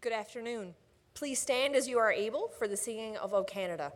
Good afternoon. Please stand as you are able for the singing of O Canada.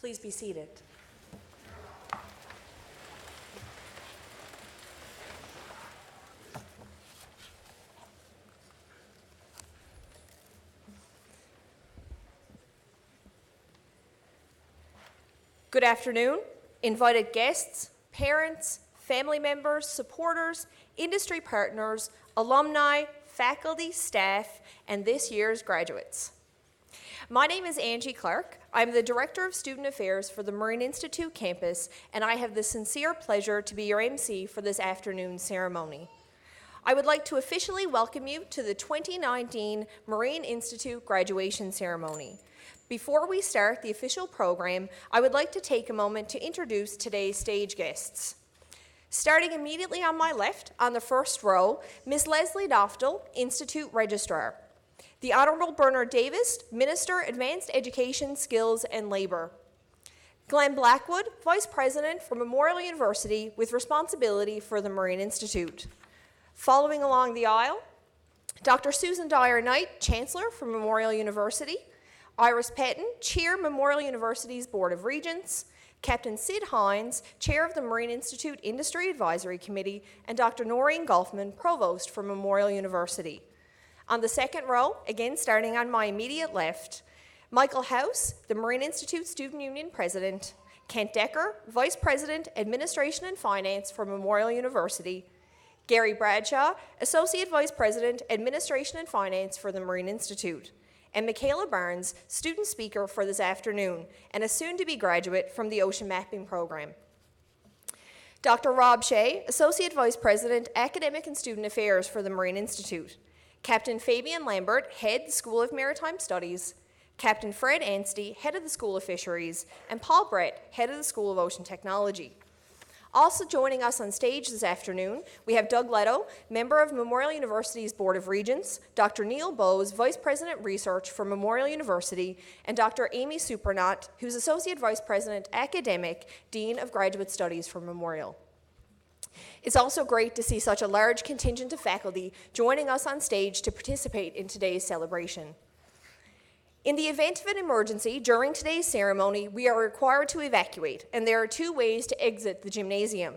Please be seated. Good afternoon, invited guests, parents, family members, supporters, industry partners, alumni, faculty, staff, and this year's graduates. My name is Angie Clark. I'm the Director of Student Affairs for the Marine Institute campus, and I have the sincere pleasure to be your MC for this afternoon's ceremony. I would like to officially welcome you to the 2019 Marine Institute graduation ceremony. Before we start the official program, I would like to take a moment to introduce today's stage guests. Starting immediately on my left, on the first row, Ms. Leslie Doftel, Institute Registrar. The Honourable Bernard Davis, Minister, Advanced Education, Skills and Labour. Glenn Blackwood, Vice President for Memorial University with responsibility for the Marine Institute. Following along the aisle, Dr. Susan Dyer-Knight, Chancellor for Memorial University. Iris Petton, Chair, Memorial University's Board of Regents. Captain Sid Hines, Chair of the Marine Institute Industry Advisory Committee. And Dr. Noreen Golfman, Provost for Memorial University. On the second row, again starting on my immediate left, Michael House, the Marine Institute Student Union President, Kent Decker, Vice President, Administration and Finance for Memorial University, Gary Bradshaw, Associate Vice President, Administration and Finance for the Marine Institute, and Michaela Burns, Student Speaker for this afternoon, and a soon-to-be graduate from the Ocean Mapping Program. Dr. Rob Shea, Associate Vice President, Academic and Student Affairs for the Marine Institute, Captain Fabian Lambert, Head, School of Maritime Studies, Captain Fred Anstey, Head of the School of Fisheries, and Paul Brett, Head of the School of Ocean Technology. Also joining us on stage this afternoon, we have Doug Leto, Member of Memorial University's Board of Regents, Dr. Neil Bowes, Vice President Research for Memorial University, and Dr. Amy Supernott, who's Associate Vice President Academic, Dean of Graduate Studies for Memorial. It's also great to see such a large contingent of faculty joining us on stage to participate in today's celebration. In the event of an emergency during today's ceremony, we are required to evacuate, and there are two ways to exit the gymnasium.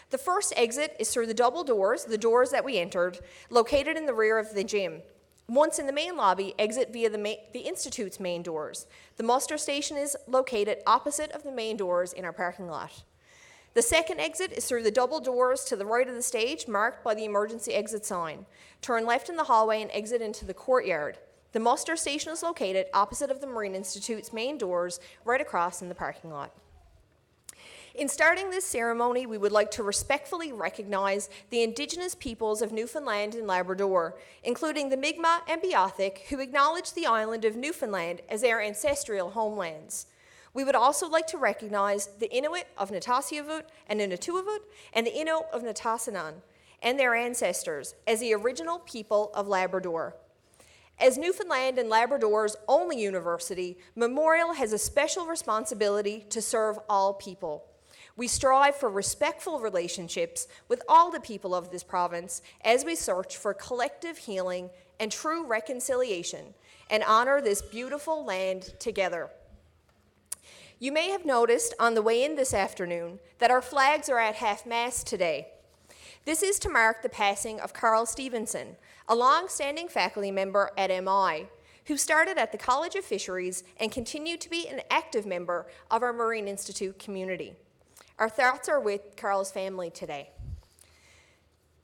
The first exit is through the double doors, the doors that we entered, located in the rear of the gym. Once in the main lobby, exit via the Institute's main doors. The muster station is located opposite of the main doors in our parking lot. The second exit is through the double doors to the right of the stage, marked by the emergency exit sign. Turn left in the hallway and exit into the courtyard. The muster station is located opposite of the Marine Institute's main doors, right across in the parking lot. In starting this ceremony, we would like to respectfully recognize the Indigenous peoples of Newfoundland and Labrador, including the Mi'kmaq and Beothuk, who acknowledge the island of Newfoundland as their ancestral homelands. We would also like to recognize the Inuit of Natasiavut and Inutuavut and the Innu of Natassinan and their ancestors as the original people of Labrador. As Newfoundland and Labrador's only university, Memorial has a special responsibility to serve all people. We strive for respectful relationships with all the people of this province as we search for collective healing and true reconciliation and honor this beautiful land together. You may have noticed on the way in this afternoon that our flags are at half-mast today. This is to mark the passing of Carl Stevenson, a long-standing faculty member at MI, who started at the College of Fisheries and continued to be an active member of our Marine Institute community. Our thoughts are with Carl's family today.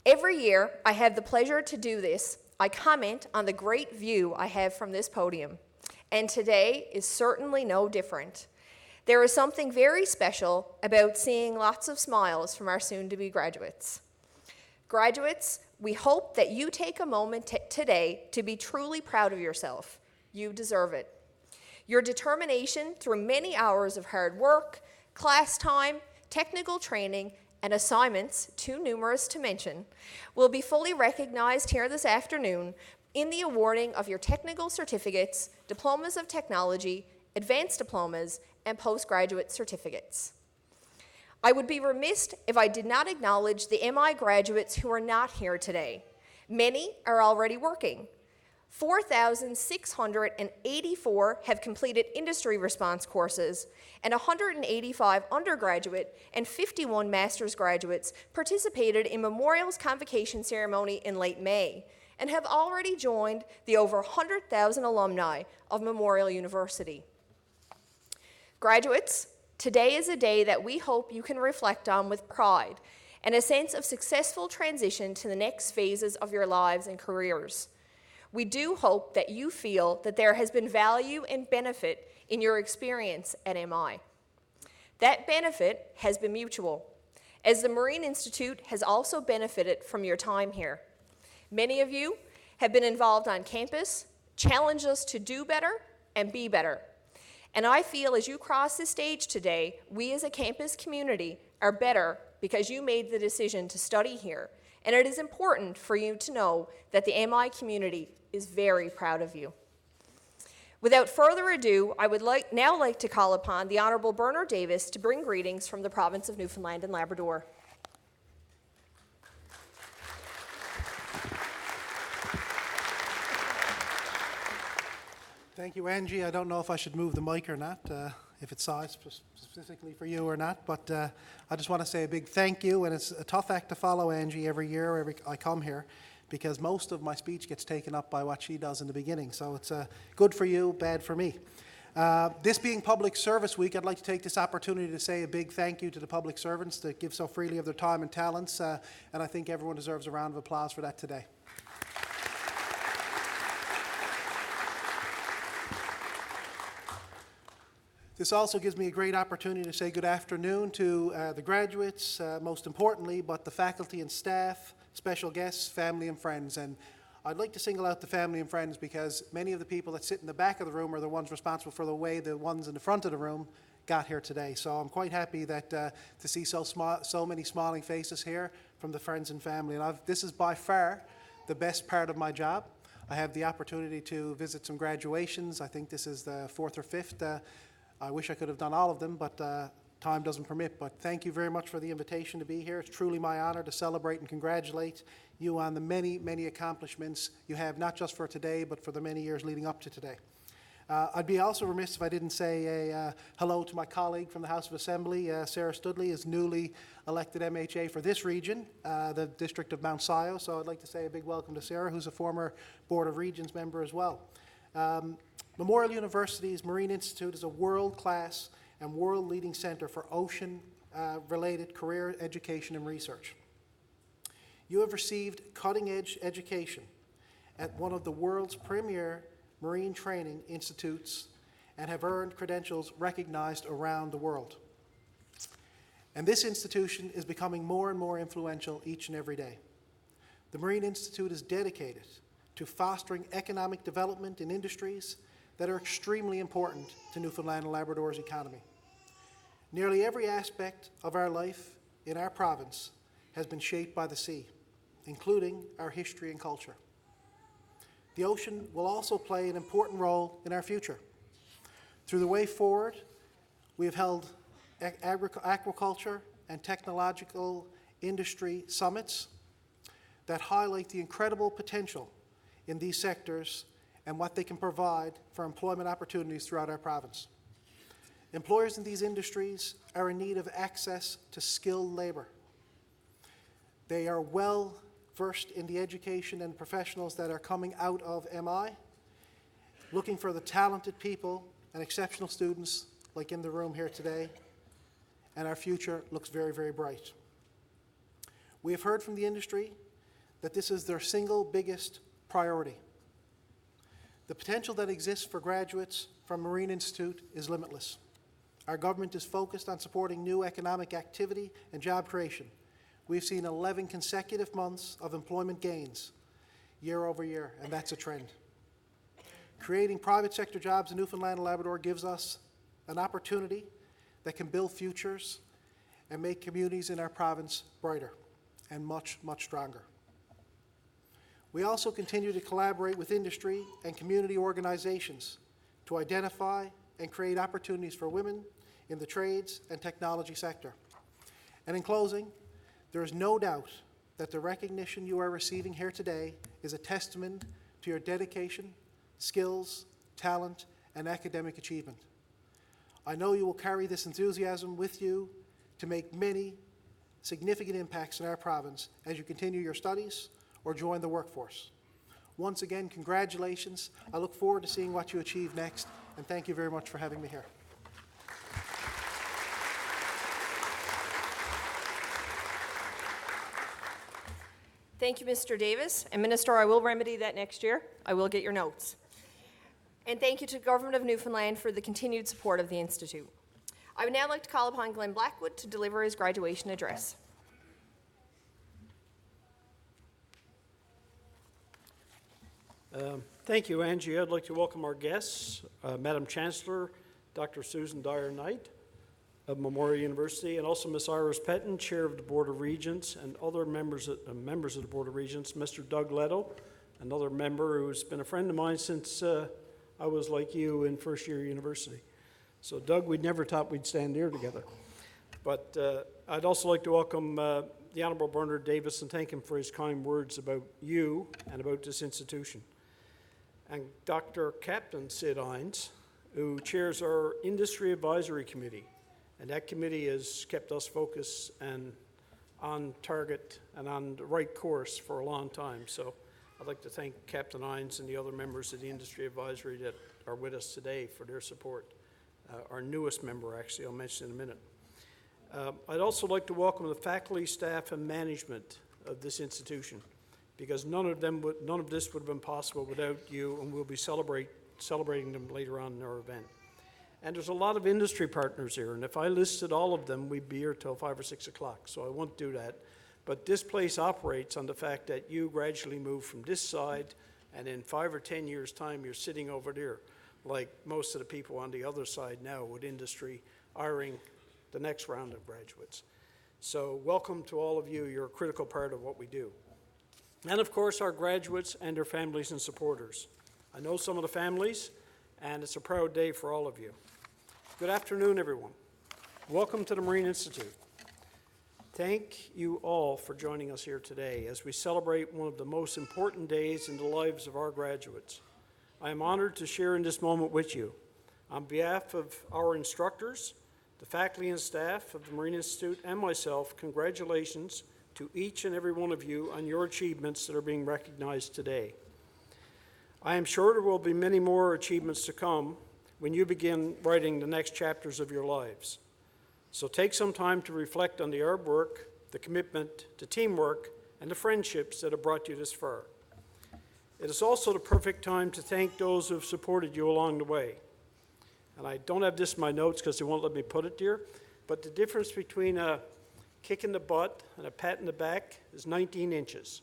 Every year I have the pleasure to do this. I comment on the great view I have from this podium, and today is certainly no different. There is something very special about seeing lots of smiles from our soon-to-be graduates. Graduates, we hope that you take a moment today to be truly proud of yourself. You deserve it. Your determination through many hours of hard work, class time, technical training, and assignments, too numerous to mention, will be fully recognized here this afternoon in the awarding of your technical certificates, diplomas of technology, advanced diplomas, and postgraduate certificates. I would be remiss if I did not acknowledge the MI graduates who are not here today. Many are already working. 4,684 have completed industry response courses, and 185 undergraduate and 51 master's graduates participated in Memorial's Convocation ceremony in late May and have already joined the over 100,000 alumni of Memorial University. Graduates, today is a day that we hope you can reflect on with pride and a sense of successful transition to the next phases of your lives and careers. We do hope that you feel that there has been value and benefit in your experience at MI. That benefit has been mutual, as the Marine Institute has also benefited from your time here. Many of you have been involved on campus, challenged us to do better and be better. And I feel as you cross this stage today, we as a campus community are better because you made the decision to study here. And it is important for you to know that the MI community is very proud of you. Without further ado, I would now like to call upon the Honourable Bernard Davis to bring greetings from the province of Newfoundland and Labrador. Thank you, Angie. I don't know if I should move the mic or not, if it's sized specifically for you or not, but I just want to say a big thank you, and it's a tough act to follow, Angie, every year I come here, because most of my speech gets taken up by what she does in the beginning, so it's good for you, bad for me. This being Public Service Week, I'd like to take this opportunity to say a big thank you to the public servants that give so freely of their time and talents, and I think everyone deserves a round of applause for that today. This also gives me a great opportunity to say good afternoon to the graduates, most importantly, but the faculty and staff, special guests, family and friends. And I'd like to single out the family and friends because many of the people that sit in the back of the room are the ones responsible for the way the ones in the front of the room got here today. So I'm quite happy that to see so many smiling faces here from the friends and family. And this is by far the best part of my job. I have the opportunity to visit some graduations. I think this is the 4th or 5th. I wish I could have done all of them, but time doesn't permit. But thank you very much for the invitation to be here. It's truly my honor to celebrate and congratulate you on the many, many accomplishments you have, not just for today, but for the many years leading up to today. I'd be also remiss if I didn't say a hello to my colleague from the House of Assembly. Sarah Studley is newly elected MHA for this region, the District of Mount Scio. So I'd like to say a big welcome to Sarah, who's a former Board of Regents member as well. Memorial University's Marine Institute is a world-class and world-leading center for ocean-related career education and research. You have received cutting-edge education at one of the world's premier marine training institutes and have earned credentials recognized around the world. And this institution is becoming more and more influential each and every day. The Marine Institute is dedicated to fostering economic development in industries that are extremely important to Newfoundland and Labrador's economy. Nearly every aspect of our life in our province has been shaped by the sea, including our history and culture. The ocean will also play an important role in our future. Through the Way Forward, we have held aquaculture and technological industry summits that highlight the incredible potential in these sectors and what they can provide for employment opportunities throughout our province. Employers in these industries are in need of access to skilled labor. They are well versed in the education and professionals that are coming out of MI, looking for the talented people and exceptional students like in the room here today, and our future looks very, very bright. We have heard from the industry that this is their single biggest priority. The potential that exists for graduates from Marine Institute is limitless. Our government is focused on supporting new economic activity and job creation. We've seen 11 consecutive months of employment gains year over year, and that's a trend. Creating private sector jobs in Newfoundland and Labrador gives us an opportunity that can build futures and make communities in our province brighter and much, much stronger. We also continue to collaborate with industry and community organizations to identify and create opportunities for women in the trades and technology sector. And in closing, there is no doubt that the recognition you are receiving here today is a testament to your dedication, skills, talent, and academic achievement. I know you will carry this enthusiasm with you to make many significant impacts in our province as you continue your studies or join the workforce. Once again, congratulations. I look forward to seeing what you achieve next, and thank you very much for having me here. Thank you, Mr. Davis. And Minister, I will remedy that next year. I will get your notes. And thank you to the Government of Newfoundland for the continued support of the Institute. I would now like to call upon Glenn Blackwood to deliver his graduation address. Thank you, Angie. I'd like to welcome our guests, Madam Chancellor, Dr. Susan Dyer-Knight of Memorial University, and also Ms. Iris Petton, Chair of the Board of Regents, and other members of the Board of Regents, Mr. Doug Leto, another member who's been a friend of mine since I was like you in first year university. So Doug, we'd never thought we'd stand here together. But I'd also like to welcome the Honourable Bernard Davis and thank him for his kind words about you and about this institution. And Dr. Captain Sid Hines, who chairs our Industry Advisory Committee. And that committee has kept us focused and on target and on the right course for a long time. So I'd like to thank Captain Hines and the other members of the Industry Advisory that are with us today for their support. Our newest member, actually, I'll mention in a minute. I'd also like to welcome the faculty, staff, and management of this institution, because none of this would have been possible without you, and we'll be celebrating them later on in our event. And there's a lot of industry partners here, and if I listed all of them, we'd be here till 5 or 6 o'clock, so I won't do that. But this place operates on the fact that you gradually move from this side, and in 5 or 10 years' time, you're sitting over there, like most of the people on the other side now with industry hiring the next round of graduates. So welcome to all of you. You're a critical part of what we do. And of course, our graduates and their families and supporters. I know some of the families, and it's a proud day for all of you. Good afternoon, everyone. Welcome to the Marine Institute. Thank you all for joining us here today as we celebrate one of the most important days in the lives of our graduates. I am honored to share in this moment with you. On behalf of our instructors, the faculty and staff of the Marine Institute, and myself, congratulations to each and every one of you on your achievements that are being recognized today. I am sure there will be many more achievements to come when you begin writing the next chapters of your lives. So take some time to reflect on the hard work, the commitment, the teamwork, and the friendships that have brought you this far. It is also the perfect time to thank those who have supported you along the way. And I don't have this in my notes because they won't let me put it here, but the difference between a kick in the butt and a pat in the back is 19 inches.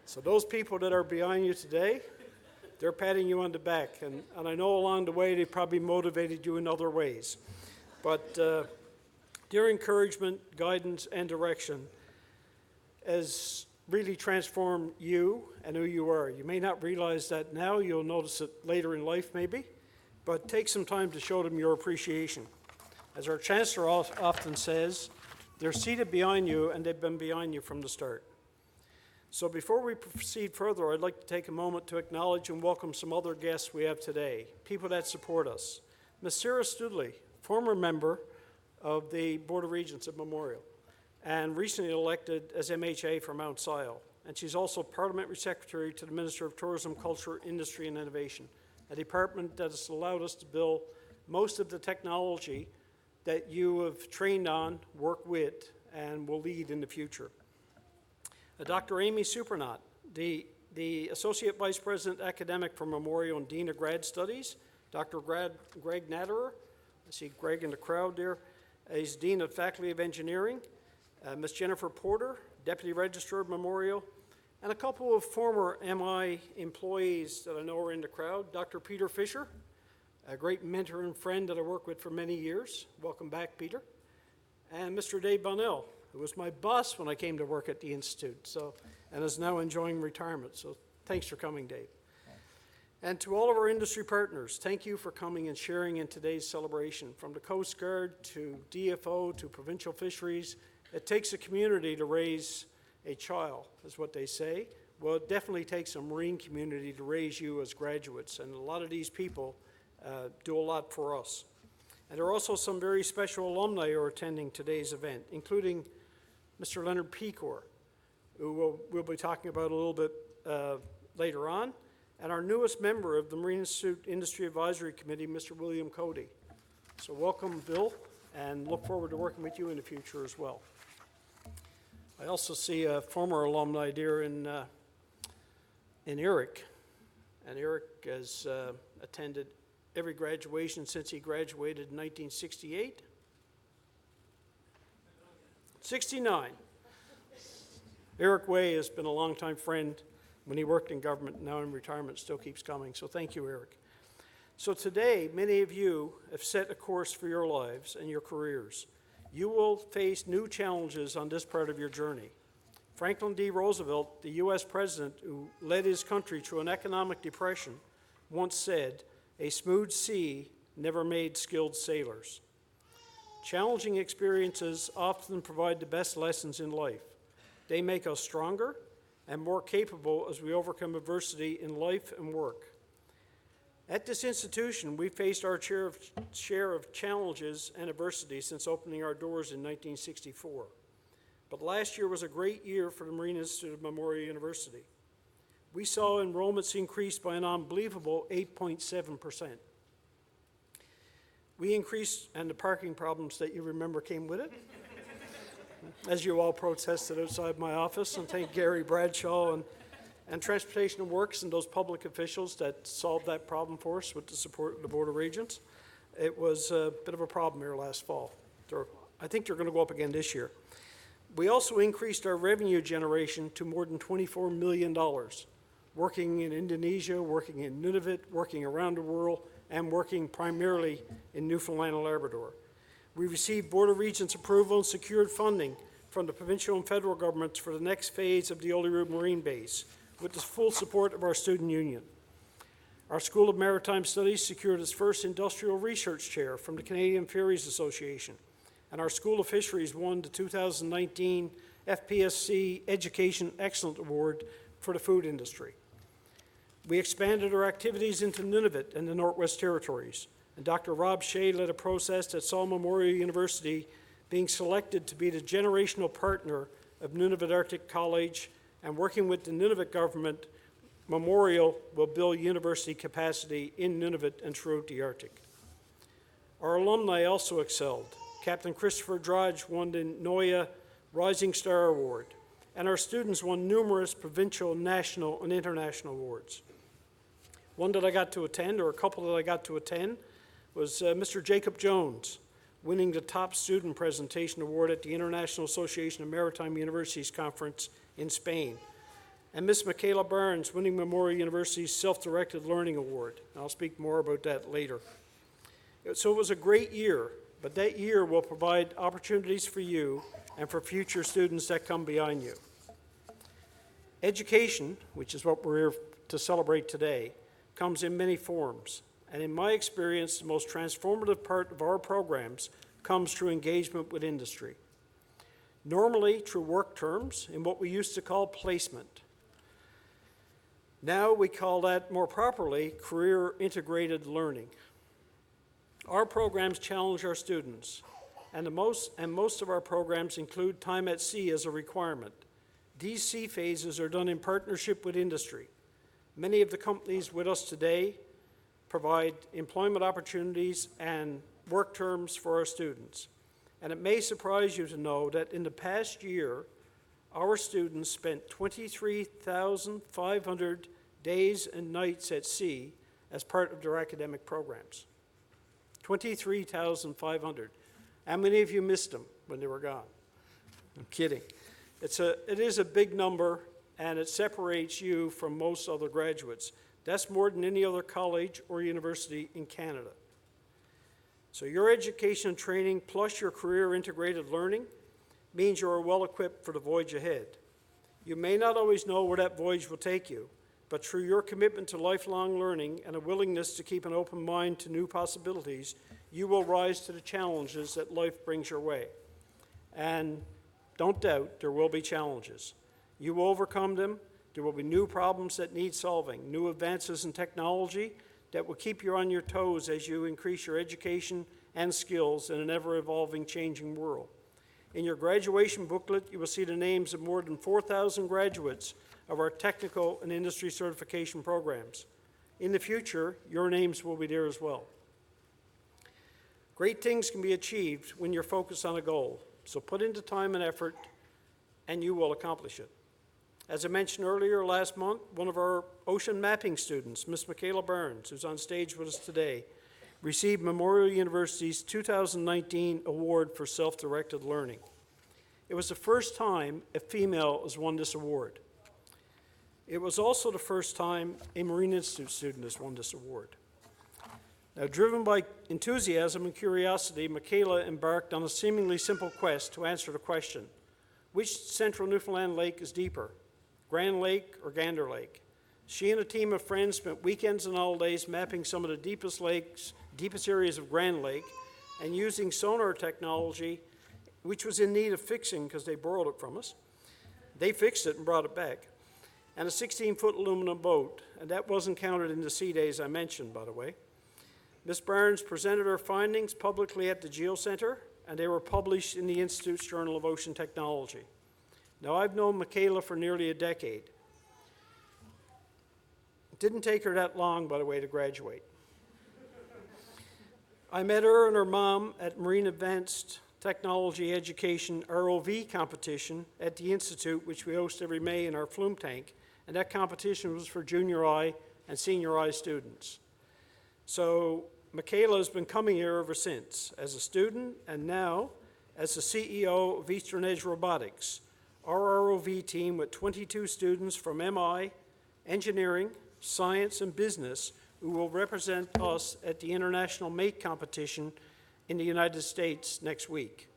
So those people that are behind you today, they're patting you on the back. And I know along the way they probably motivated you in other ways. But their encouragement, guidance, and direction has really transformed you and who you are. You may not realize that now, you'll notice it later in life maybe, but take some time to show them your appreciation. As our Chancellor often says, they're seated behind you and they've been behind you from the start. So before we proceed further, I'd like to take a moment to acknowledge and welcome some other guests we have today, people that support us. Ms. Sarah Studley, former member of the Board of Regents at Memorial, and recently elected as MHA for Mount Sile. And she's also Parliamentary Secretary to the Minister of Tourism, Culture, Industry and Innovation, a department that has allowed us to build most of the technology that you have trained on, work with, and will lead in the future. Dr. Amy Supernaut, the Associate Vice President Academic for Memorial and Dean of Grad Studies. Dr. Greg Natterer, I see Greg in the crowd there, is Dean of Faculty of Engineering. Ms. Jennifer Porter, Deputy Registrar of Memorial, and a couple of former MI employees that I know are in the crowd. Dr. Peter Fisher, a great mentor and friend that I worked with for many years. Welcome back, Peter. And Mr. Dave Bonnell, who was my boss when I came to work at the Institute, and is now enjoying retirement. So thanks for coming, Dave. And to all of our industry partners, thank you for coming and sharing in today's celebration. From the Coast Guard to DFO to Provincial Fisheries, it takes a community to raise a child, is what they say. Well, it definitely takes a Marine community to raise you as graduates, and a lot of these people do a lot for us. And there are also some very special alumni who are attending today's event, including Mr. Leonard Pecor, who we'll be talking about a little bit later on, and our newest member of the Marine Institute Industry Advisory Committee, Mr. William Cody. So welcome, Bill, and look forward to working with you in the future as well. I also see a former alumni there in Eric, and Eric has attended every graduation since he graduated in 1968. 69. Eric Way has been a longtime friend when he worked in government, now in retirement, still keeps coming. So thank you, Eric. So today, many of you have set a course for your lives and your careers. You will face new challenges on this part of your journey. Franklin D. Roosevelt, the U.S. president who led his country through an economic depression, once said, "A smooth sea never made skilled sailors." Challenging experiences often provide the best lessons in life. They make us stronger and more capable as we overcome adversity in life and work. At this institution, we faced our share of challenges and adversity since opening our doors in 1964. But last year was a great year for the Marine Institute of Memorial University. We saw enrollments increase by an unbelievable 8.7%. We increased, and the parking problems that you remember came with it, as you all protested outside my office, and thank Gary Bradshaw and Transportation and Works and those public officials that solved that problem for us with the support of the Board of Regents. It was a bit of a problem here last fall. I think they're going to go up again this year. We also increased our revenue generation to more than $24 million, working in Indonesia, working in Nunavut, working around the world, and working primarily in Newfoundland and Labrador. We received Board of Regents approval and secured funding from the provincial and federal governments for the next phase of the Olyrood Marine Base, with the full support of our student union. Our School of Maritime Studies secured its first industrial research chair from the Canadian Ferries Association, and our School of Fisheries won the 2019 FPSC Education Excellence Award for the food industry. We expanded our activities into Nunavut and the Northwest Territories, and Dr. Rob Shea led a process at Saul Memorial University, being selected to be the generational partner of Nunavut Arctic College, and working with the Nunavut government, Memorial will build university capacity in Nunavut and throughout the Arctic. Our alumni also excelled. Captain Christopher Drodge won the NOIA Rising Star Award, and our students won numerous provincial, national, and international awards. One that I got to attend, or a couple that I got to attend, was Mr. Jacob Jones, winning the Top Student Presentation Award at the International Association of Maritime Universities Conference in Spain, and Miss Michaela Burns, winning Memorial University's Self-Directed Learning Award. I'll speak more about that later. So it was a great year, but that year will provide opportunities for you and for future students that come behind you. Education, which is what we're here to celebrate today, comes in many forms. And in my experience, the most transformative part of our programs comes through engagement with industry. Normally through work terms in what we used to call placement. Now we call that more properly career integrated learning. Our programs challenge our students, and most of our programs include time at sea as a requirement. These sea phases are done in partnership with industry. Many of the companies with us today provide employment opportunities and work terms for our students. And it may surprise you to know that in the past year, our students spent 23,500 days and nights at sea as part of their academic programs. 23,500. How many of you missed them when they were gone? I'm kidding. It is a big number, and it separates you from most other graduates. That's more than any other college or university in Canada. So your education and training plus your career integrated learning means you are well equipped for the voyage ahead. You may not always know where that voyage will take you, but through your commitment to lifelong learning and a willingness to keep an open mind to new possibilities, you will rise to the challenges that life brings your way. And don't doubt, there will be challenges. You will overcome them. There will be new problems that need solving, new advances in technology that will keep you on your toes as you increase your education and skills in an ever-evolving, changing world. In your graduation booklet, you will see the names of more than 4,000 graduates of our technical and industry certification programs. In the future, your names will be there as well. Great things can be achieved when you're focused on a goal. So put into time and effort, and you will accomplish it. As I mentioned earlier, last month, one of our ocean mapping students, Miss Michaela Burns, who's on stage with us today, received Memorial University's 2019 Award for Self-Directed Learning. It was the first time a female has won this award. It was also the first time a Marine Institute student has won this award. Now, driven by enthusiasm and curiosity, Michaela embarked on a seemingly simple quest to answer the question, which central Newfoundland lake is deeper, Grand Lake or Gander Lake? She and a team of friends spent weekends and holidays mapping some of the deepest lakes, deepest areas of Grand Lake, and using sonar technology, which was in need of fixing because they borrowed it from us. They fixed it and brought it back. And a 16-foot aluminum boat, and that wasn't counted in the sea days I mentioned, by the way. Ms. Burns presented her findings publicly at the Geo Center, and they were published in the Institute's Journal of Ocean Technology. Now, I've known Michaela for nearly a decade. It didn't take her that long, by the way, to graduate. I met her and her mom at Marine Advanced Technology Education ROV competition at the Institute, which we host every May in our flume tank, and that competition was for junior high and senior high students. So Michaela has been coming here ever since, as a student and now as the CEO of Eastern Edge Robotics, our ROV team with 22 students from MI, engineering, science, and business who will represent us at the International Mate Competition in the United States next week.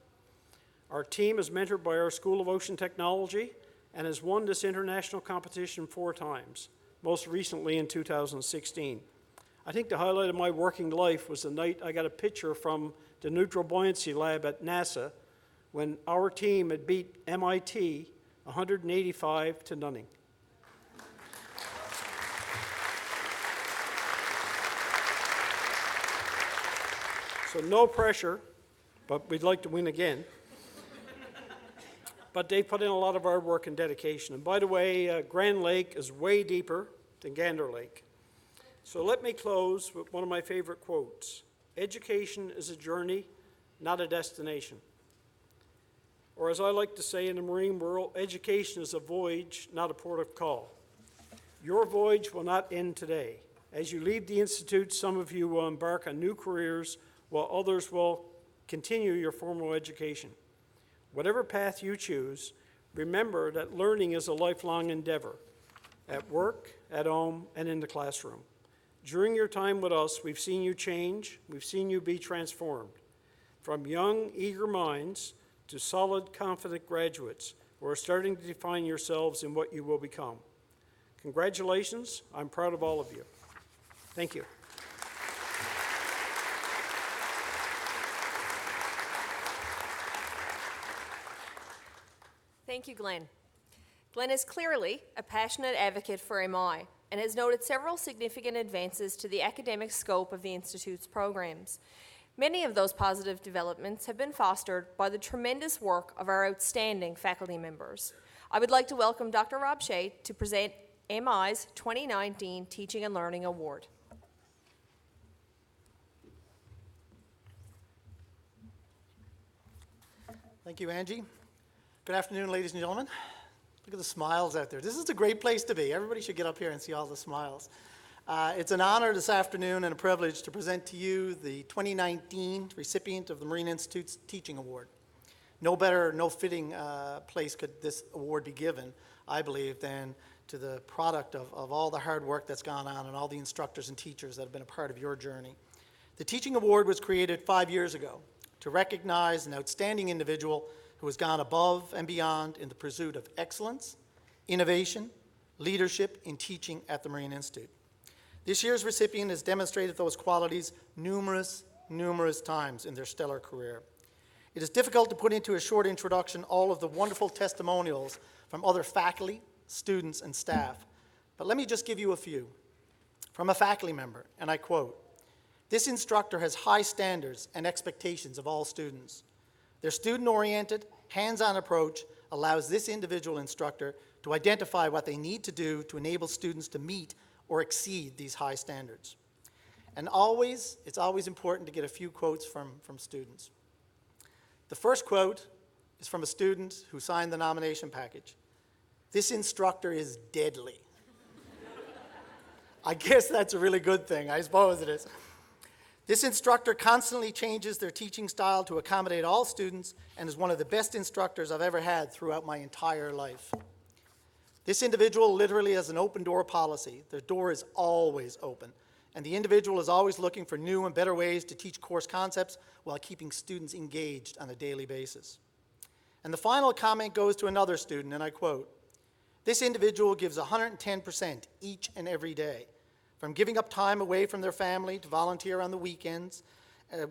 Our team is mentored by our School of Ocean Technology and has won this international competition 4 times, most recently in 2016. I think the highlight of my working life was the night I got a picture from the Neutral Buoyancy Lab at NASA when our team had beat MIT 185 to nothing. So no pressure, but we'd like to win again. But they put in a lot of hard work and dedication. And by the way, Grand Lake is way deeper than Gander Lake. So let me close with one of my favorite quotes. Education is a journey, not a destination. Or as I like to say in the marine world, education is a voyage, not a port of call. Your voyage will not end today. As you leave the Institute, some of you will embark on new careers, while others will continue your formal education. Whatever path you choose, remember that learning is a lifelong endeavor, at work, at home, and in the classroom. During your time with us, we've seen you change, we've seen you be transformed. From young, eager minds to solid, confident graduates, who are starting to define yourselves in what you will become. Congratulations. I'm proud of all of you. Thank you. Thank you, Glenn. Glenn is clearly a passionate advocate for MI and has noted several significant advances to the academic scope of the Institute's programs. Many of those positive developments have been fostered by the tremendous work of our outstanding faculty members. I would like to welcome Dr. Rob Shea to present MI's 2019 Teaching and Learning Award. Thank you, Angie. Good afternoon, ladies and gentlemen. Look at the smiles out there. This is a great place to be. Everybody should get up here and see all the smiles. It's an honor this afternoon and a privilege to present to you the 2019 recipient of the Marine Institute's Teaching Award. No better, no fitting place could this award be given, I believe, than to the product of all the hard work that's gone on and all the instructors and teachers that have been a part of your journey. The Teaching Award was created 5 years ago to recognize an outstanding individual who has gone above and beyond in the pursuit of excellence, innovation, leadership in teaching at the Marine Institute. This year's recipient has demonstrated those qualities numerous times in their stellar career. It is difficult to put into a short introduction all of the wonderful testimonials from other faculty, students, and staff, but let me just give you a few. From a faculty member, and I quote, "This instructor has high standards and expectations of all students. Their student-oriented, hands-on approach allows this individual instructor to identify what they need to do to enable students to meet or exceed these high standards." And it's always important to get a few quotes from students. The first quote is from a student who signed the nomination package. "This instructor is deadly." I guess that's a really good thing. I suppose it is. "This instructor constantly changes their teaching style to accommodate all students and is one of the best instructors I've ever had throughout my entire life." "This individual literally has an open door policy. Their door is always open, and the individual is always looking for new and better ways to teach course concepts while keeping students engaged on a daily basis." And the final comment goes to another student, and I quote, "This individual gives 110% each and every day. From giving up time away from their family to volunteer on the weekends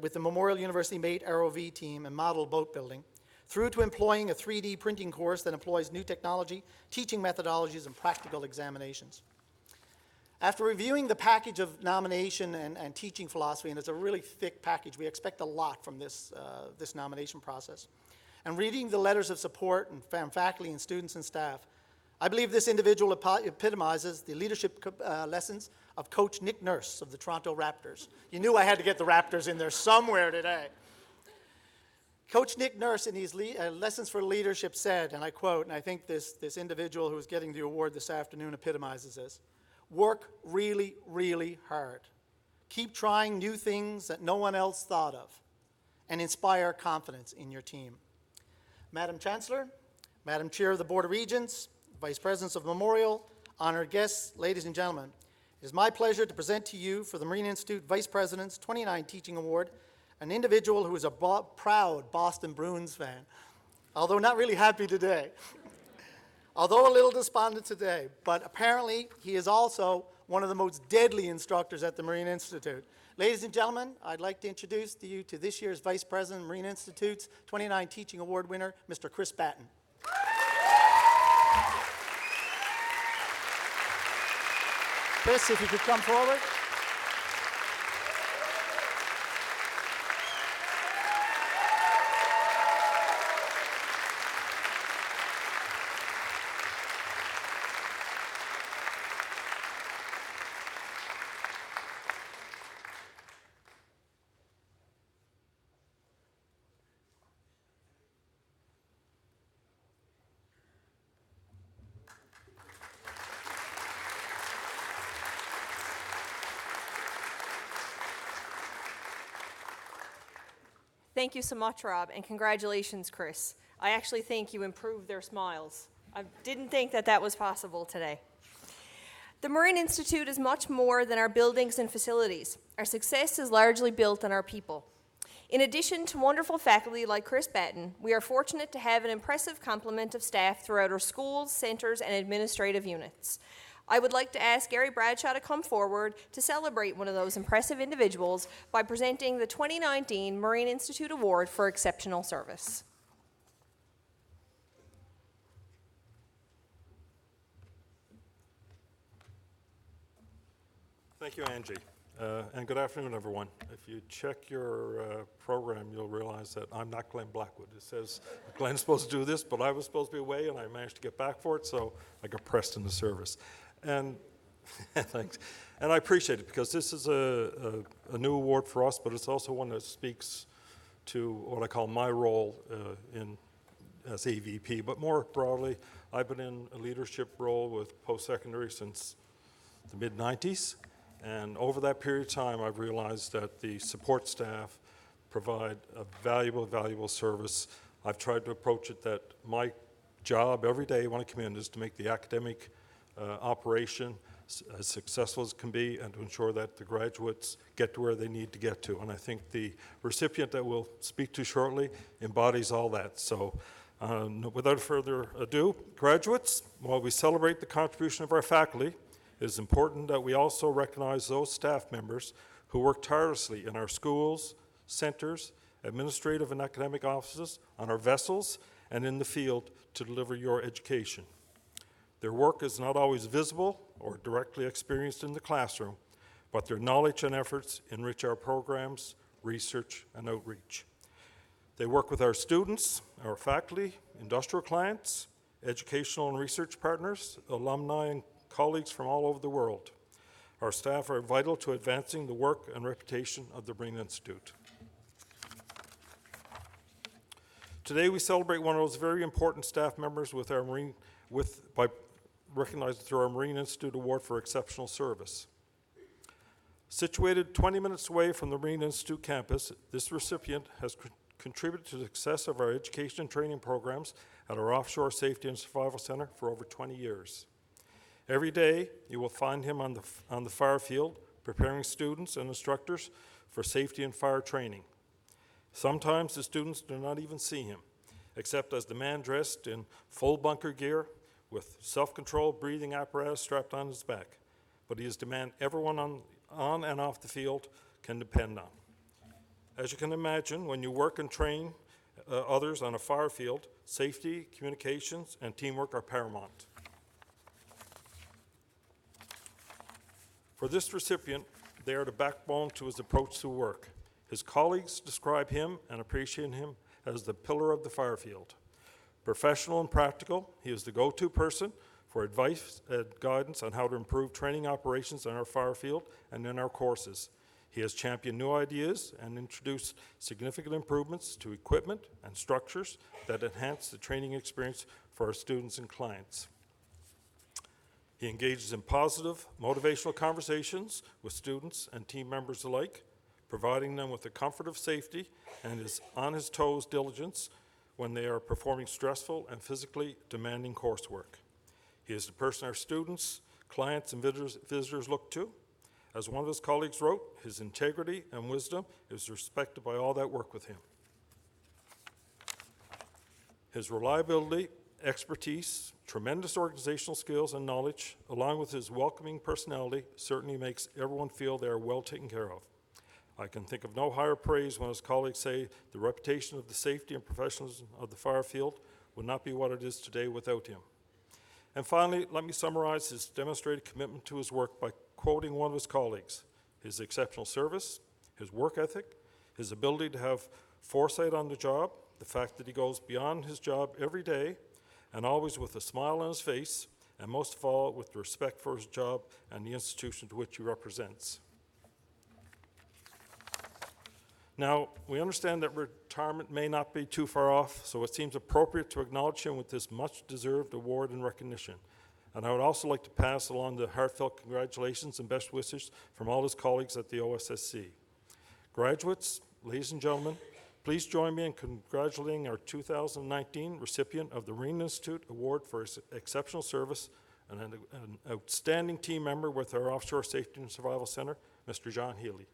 with the Memorial University Mate ROV team and model boat building, through to employing a 3D printing course that employs new technology, teaching methodologies, and practical examinations." After reviewing the package of nomination and teaching philosophy, and it's a really thick package, we expect a lot from this nomination process, and reading the letters of support from faculty and students and staff, I believe this individual epitomizes the leadership lessons of Coach Nick Nurse of the Toronto Raptors. You knew I had to get the Raptors in there somewhere today. Coach Nick Nurse in his Lessons for Leadership said, and I quote, and I think this individual who is getting the award this afternoon epitomizes this, "Work really, really hard. Keep trying new things that no one else thought of, and inspire confidence in your team." Madam Chancellor, Madam Chair of the Board of Regents, Vice Presidents of Memorial, honored guests, ladies and gentlemen, it is my pleasure to present to you for the Marine Institute Vice President's 29 Teaching Award, an individual who is a proud Boston Bruins fan, although not really happy today. Although a little despondent today, but apparently he is also one of the most deadly instructors at the Marine Institute. Ladies and gentlemen, I'd like to introduce you to this year's Vice President, Marine Institute's 29 Teaching Award winner, Mr. Chris Batten. Chris, if you could come forward. Thank you so much, Rob, and congratulations, Chris. I actually think you improved their smiles. I didn't think that was possible today. The Marine Institute is much more than our buildings and facilities. Our success is largely built on our people. In addition to wonderful faculty like Chris Batten, we are fortunate to have an impressive complement of staff throughout our schools, centers, and administrative units. I would like to ask Gary Bradshaw to come forward to celebrate one of those impressive individuals by presenting the 2019 Marine Institute Award for Exceptional Service. Thank you, Angie. And good afternoon, everyone. If you check your program, you'll realize that I'm not Glenn Blackwood. It says Glenn's supposed to do this, but I was supposed to be away, and I managed to get back for it, so I got pressed into service. And thanks. And I appreciate it, because this is a new award for us, but it's also one that speaks to what I call my role as AVP. But more broadly, I've been in a leadership role with post-secondary since the mid-90s. And over that period of time, I've realized that the support staff provide a valuable service. I've tried to approach it that my job every day when I come in is to make the academic operation as successful as it can be, and to ensure that the graduates get to where they need to get to. And I think the recipient that we'll speak to shortly embodies all that. So without further ado, graduates, while we celebrate the contribution of our faculty, it is important that we also recognize those staff members who work tirelessly in our schools, centers, administrative and academic offices, on our vessels, and in the field to deliver your education. Their work is not always visible or directly experienced in the classroom, but their knowledge and efforts enrich our programs, research, and outreach. They work with our students, our faculty, industrial clients, educational and research partners, alumni, and colleagues from all over the world. Our staff are vital to advancing the work and reputation of the Marine Institute. Today we celebrate one of those very important staff members by recognizing through our Marine Institute Award for Exceptional Service. Situated 20 minutes away from the Marine Institute campus, this recipient has contributed to the success of our education and training programs at our Offshore Safety and Survival Center for over 20 years. Every day, you will find him on the fire field, preparing students and instructors for safety and fire training. Sometimes the students do not even see him, except as the man dressed in full bunker gear with self-control breathing apparatus strapped on his back. But he is the man everyone on and off the field can depend on. As you can imagine, when you work and train others on a fire field, safety, communications, and teamwork are paramount. For this recipient, they are the backbone to his approach to work. His colleagues describe him and appreciate him as the pillar of the fire field. Professional and practical, he is the go-to person for advice and guidance on how to improve training operations on our fire field and in our courses. He has championed new ideas and introduced significant improvements to equipment and structures that enhance the training experience for our students and clients. He engages in positive, motivational conversations with students and team members alike, providing them with the comfort of safety and his on-his-toes diligence when they are performing stressful and physically demanding coursework. He is the person our students, clients, and visitors look to. As one of his colleagues wrote, his integrity and wisdom is respected by all that work with him. His reliability, expertise, tremendous organizational skills and knowledge, along with his welcoming personality, certainly makes everyone feel they are well taken care of. I can think of no higher praise when his colleagues say the reputation of the safety and professionalism of the fire field would not be what it is today without him. And finally, let me summarize his demonstrated commitment to his work by quoting one of his colleagues: his exceptional service, his work ethic, his ability to have foresight on the job, the fact that he goes beyond his job every day and always with a smile on his face, and most of all with respect for his job and the institution to which he represents. Now, we understand that retirement may not be too far off, so it seems appropriate to acknowledge him with this much-deserved award and recognition. And I would also like to pass along the heartfelt congratulations and best wishes from all his colleagues at the OSSC. Graduates, ladies and gentlemen, please join me in congratulating our 2019 recipient of the Marine Institute Award for Exceptional Service and an outstanding team member with our Offshore Safety and Survival Center, Mr. John Healy.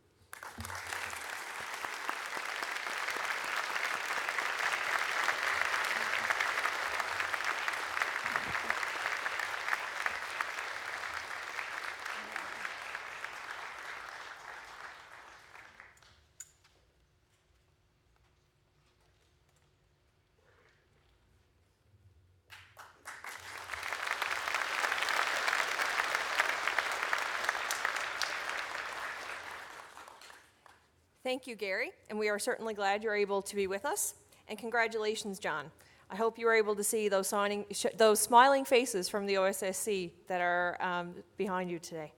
Thank you, Gary, and we are certainly glad you're able to be with us. And congratulations, John. I hope you were able to see those smiling faces from the OSSC that are behind you today.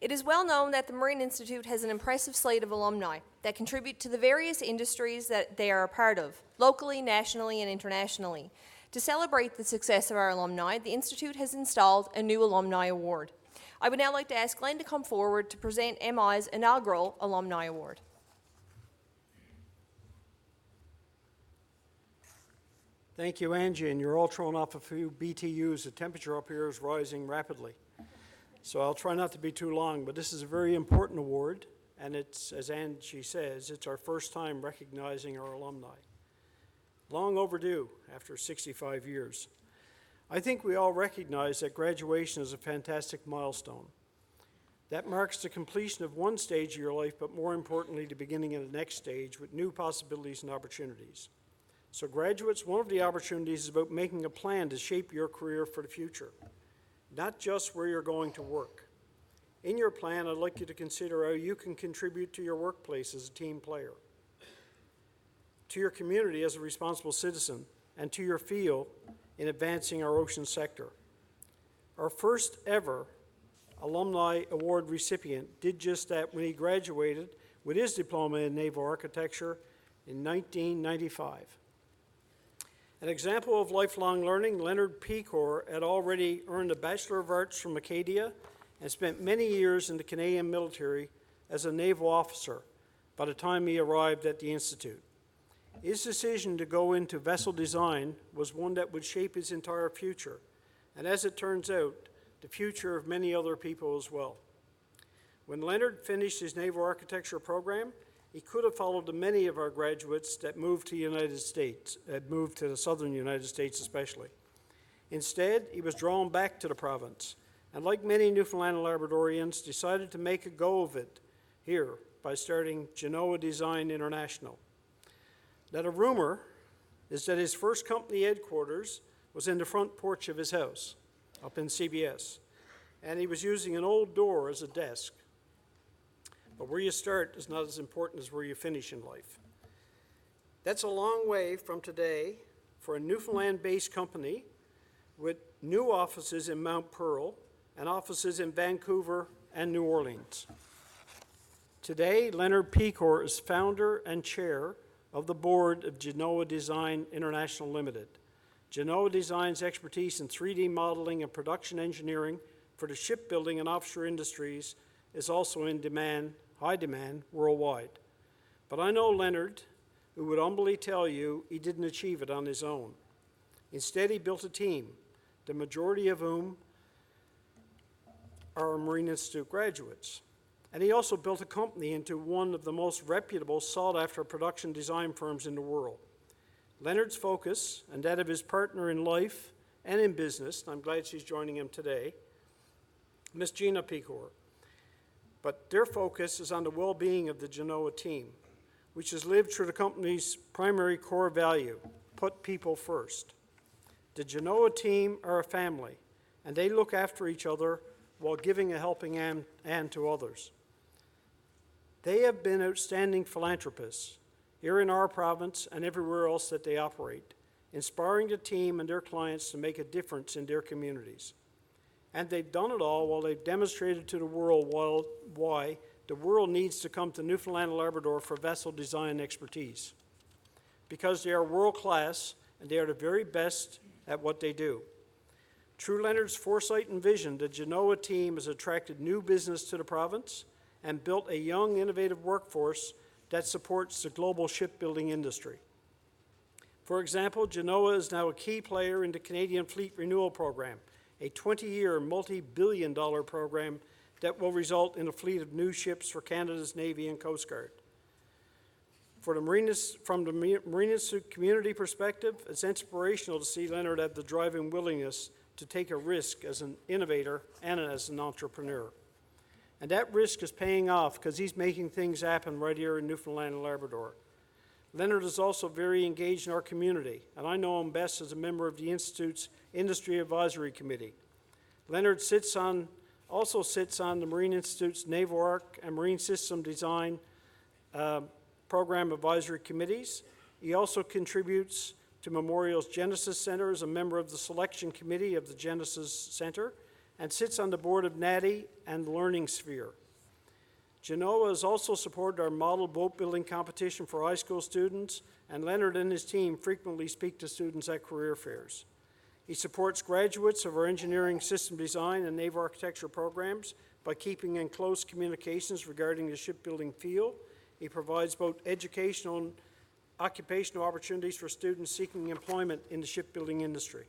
It is well known that the Marine Institute has an impressive slate of alumni that contribute to the various industries that they are a part of, locally, nationally, and internationally. To celebrate the success of our alumni, the Institute has installed a new Alumni Award. I would now like to ask Glenn to come forward to present MI's inaugural Alumni Award. Thank you, Angie, and you're all thrown off a few BTUs. The temperature up here is rising rapidly. So I'll try not to be too long, but this is a very important award, and it's, as Angie says, it's our first time recognizing our alumni. Long overdue after 65 years. I think we all recognize that graduation is a fantastic milestone. That marks the completion of one stage of your life, but more importantly, the beginning of the next stage with new possibilities and opportunities. So graduates, one of the opportunities is about making a plan to shape your career for the future, not just where you're going to work. In your plan, I'd like you to consider how you can contribute to your workplace as a team player, to your community as a responsible citizen, and to your field in advancing our ocean sector. Our first ever Alumni Award recipient did just that when he graduated with his diploma in naval architecture in 1995. An example of lifelong learning, Leonard Pecor had already earned a Bachelor of Arts from Acadia and spent many years in the Canadian military as a naval officer by the time he arrived at the Institute. His decision to go into vessel design was one that would shape his entire future, and as it turns out, the future of many other people as well. When Leonard finished his naval architecture program, he could have followed the many of our graduates that moved to the United States, moved to the southern United States especially. Instead, he was drawn back to the province, and like many Newfoundland and Labradorians, decided to make a go of it here by starting Genoa Design International. Now, the rumor is that his first company headquarters was in the front porch of his house up in CBS, and he was using an old door as a desk. But where you start is not as important as where you finish in life. That's a long way from today for a Newfoundland-based company with new offices in Mount Pearl and offices in Vancouver and New Orleans. Today, Leonard Pecor is founder and chair of the board of Genoa Design International Limited. Genoa Design's expertise in 3D modeling and production engineering for the shipbuilding and offshore industries is also in demand, high demand, worldwide. But I know Leonard, who would humbly tell you he didn't achieve it on his own. Instead, he built a team, the majority of whom are Marine Institute graduates. And he also built a company into one of the most reputable, sought-after production design firms in the world. Leonard's focus, and that of his partner in life and in business, and I'm glad she's joining him today, Miss Gina Pecor. But their focus is on the well-being of the Genoa team, which has lived through the company's primary core value, put people first. The Genoa team are a family, and they look after each other while giving a helping hand to others. They have been outstanding philanthropists here in our province and everywhere else that they operate, inspiring the team and their clients to make a difference in their communities. And they've done it all while they've demonstrated to the world why the world needs to come to Newfoundland and Labrador for vessel design expertise. Because they are world-class and they are the very best at what they do. Through Leonard's foresight and vision, the Genoa team has attracted new business to the province and built a young, innovative workforce that supports the global shipbuilding industry. For example, Genoa is now a key player in the Canadian Fleet Renewal Program, a 20-year, multi-billion-dollar program that will result in a fleet of new ships for Canada's Navy and Coast Guard. From the Marine Institute community perspective, it's inspirational to see Leonard have the drive and willingness to take a risk as an innovator and as an entrepreneur. And that risk is paying off because he's making things happen right here in Newfoundland and Labrador. Leonard is also very engaged in our community, and I know him best as a member of the Institute's Industry Advisory Committee. Leonard also sits on the Marine Institute's Naval Arc and Marine System Design program advisory committees. He also contributes to Memorial's Genesis Center as a member of the selection committee of the Genesis Center and sits on the board of NATI and Learning Sphere. Genoa has also supported our model boat building competition for high school students, and Leonard and his team frequently speak to students at career fairs. He supports graduates of our engineering, system design, and naval architecture programs by keeping in close communications regarding the shipbuilding field. He provides both educational and occupational opportunities for students seeking employment in the shipbuilding industry.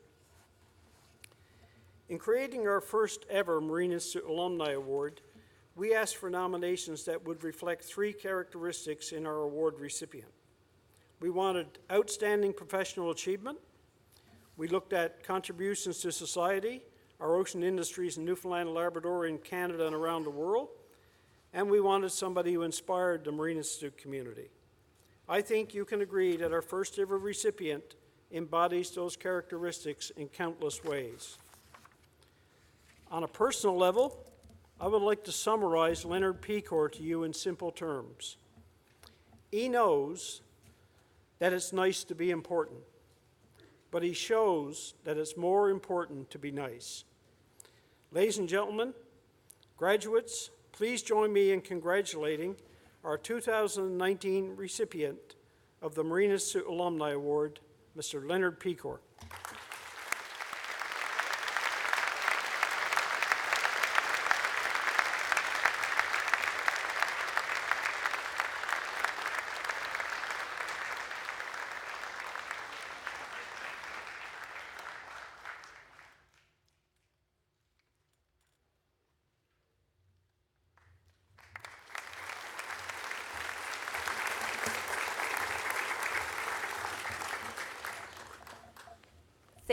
In creating our first ever Marine Institute Alumni Award, we asked for nominations that would reflect three characteristics in our award recipient. We wanted outstanding professional achievement. We looked at contributions to society, our ocean industries in Newfoundland and Labrador, in Canada and around the world. And we wanted somebody who inspired the Marine Institute community. I think you can agree that our first ever recipient embodies those characteristics in countless ways. On a personal level, I would like to summarize Leonard Pecor to you in simple terms. He knows that it's nice to be important, but he shows that it's more important to be nice. Ladies and gentlemen, graduates, please join me in congratulating our 2019 recipient of the Marine Institute Alumni Award, Mr. Leonard Pecor.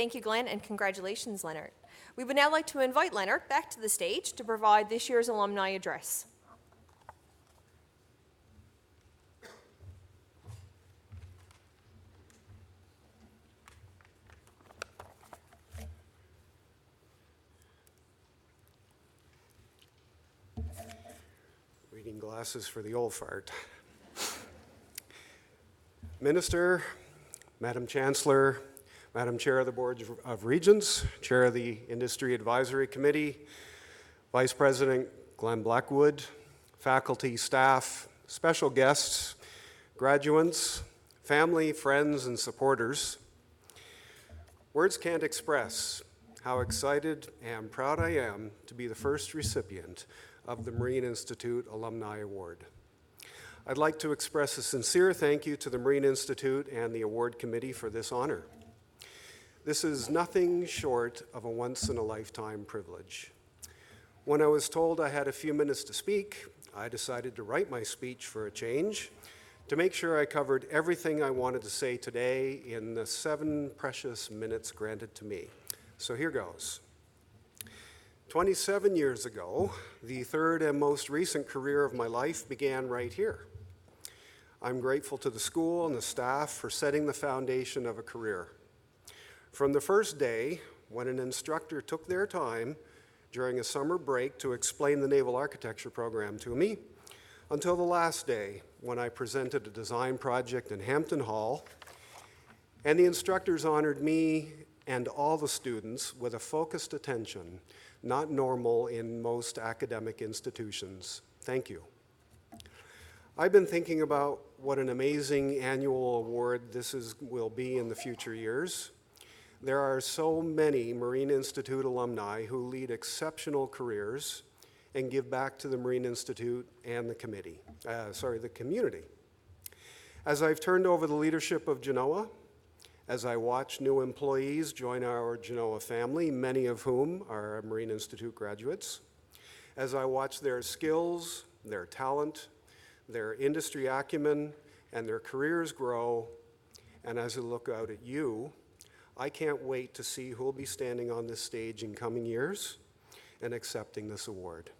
Thank you, Glenn, and congratulations, Leonard. We would now like to invite Leonard back to the stage to provide this year's Alumni Address. Reading glasses for the old fart. Minister, Madam Chancellor, Madam Chair of the Board of Regents, Chair of the Industry Advisory Committee, Vice President Glenn Blackwood, faculty, staff, special guests, graduates, family, friends, and supporters. Words can't express how excited and proud I am to be the first recipient of the Marine Institute Alumni Award. I'd like to express a sincere thank you to the Marine Institute and the award committee for this honor. This is nothing short of a once-in-a-lifetime privilege. When I was told I had a few minutes to speak, I decided to write my speech for a change to make sure I covered everything I wanted to say today in the 7 precious minutes granted to me. So here goes. 27 years ago, the third and most recent career of my life began right here. I'm grateful to the school and the staff for setting the foundation of a career. From the first day, when an instructor took their time during a summer break to explain the naval architecture program to me, until the last day when I presented a design project in Hampton Hall, and the instructors honored me and all the students with a focused attention not normal in most academic institutions. Thank you. I've been thinking about what an amazing annual award this will be in the future years. There are so many Marine Institute alumni who lead exceptional careers and give back to the Marine Institute and the community. As I've turned over the leadership of Genoa, as I watch new employees join our Genoa family, many of whom are Marine Institute graduates, as I watch their skills, their talent, their industry acumen, and their careers grow, and as I look out at you, I can't wait to see who will be standing on this stage in coming years and accepting this award.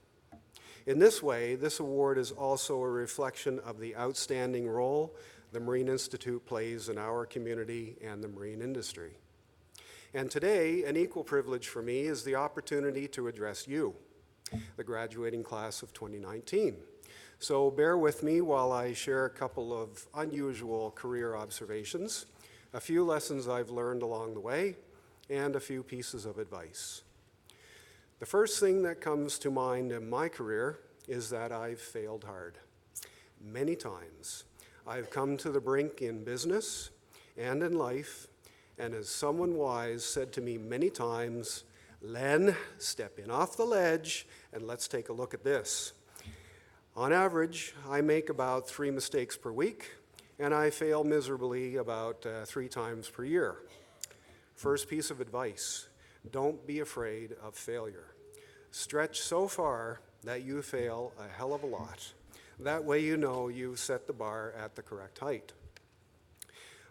In this way, this award is also a reflection of the outstanding role the Marine Institute plays in our community and the marine industry. And today, an equal privilege for me is the opportunity to address you, the graduating class of 2019, So bear with me while I share a couple of unusual career observations, a few lessons I've learned along the way, and a few pieces of advice. The first thing that comes to mind in my career is that I've failed hard. Many times. I've come to the brink in business and in life, and as someone wise said to me many times, "Len, step in off the ledge and let's take a look at this." On average, I make about 3 mistakes per week, and I fail miserably about 3 times per year. First piece of advice, don't be afraid of failure. Stretch so far that you fail a hell of a lot. That way you know you've set the bar at the correct height.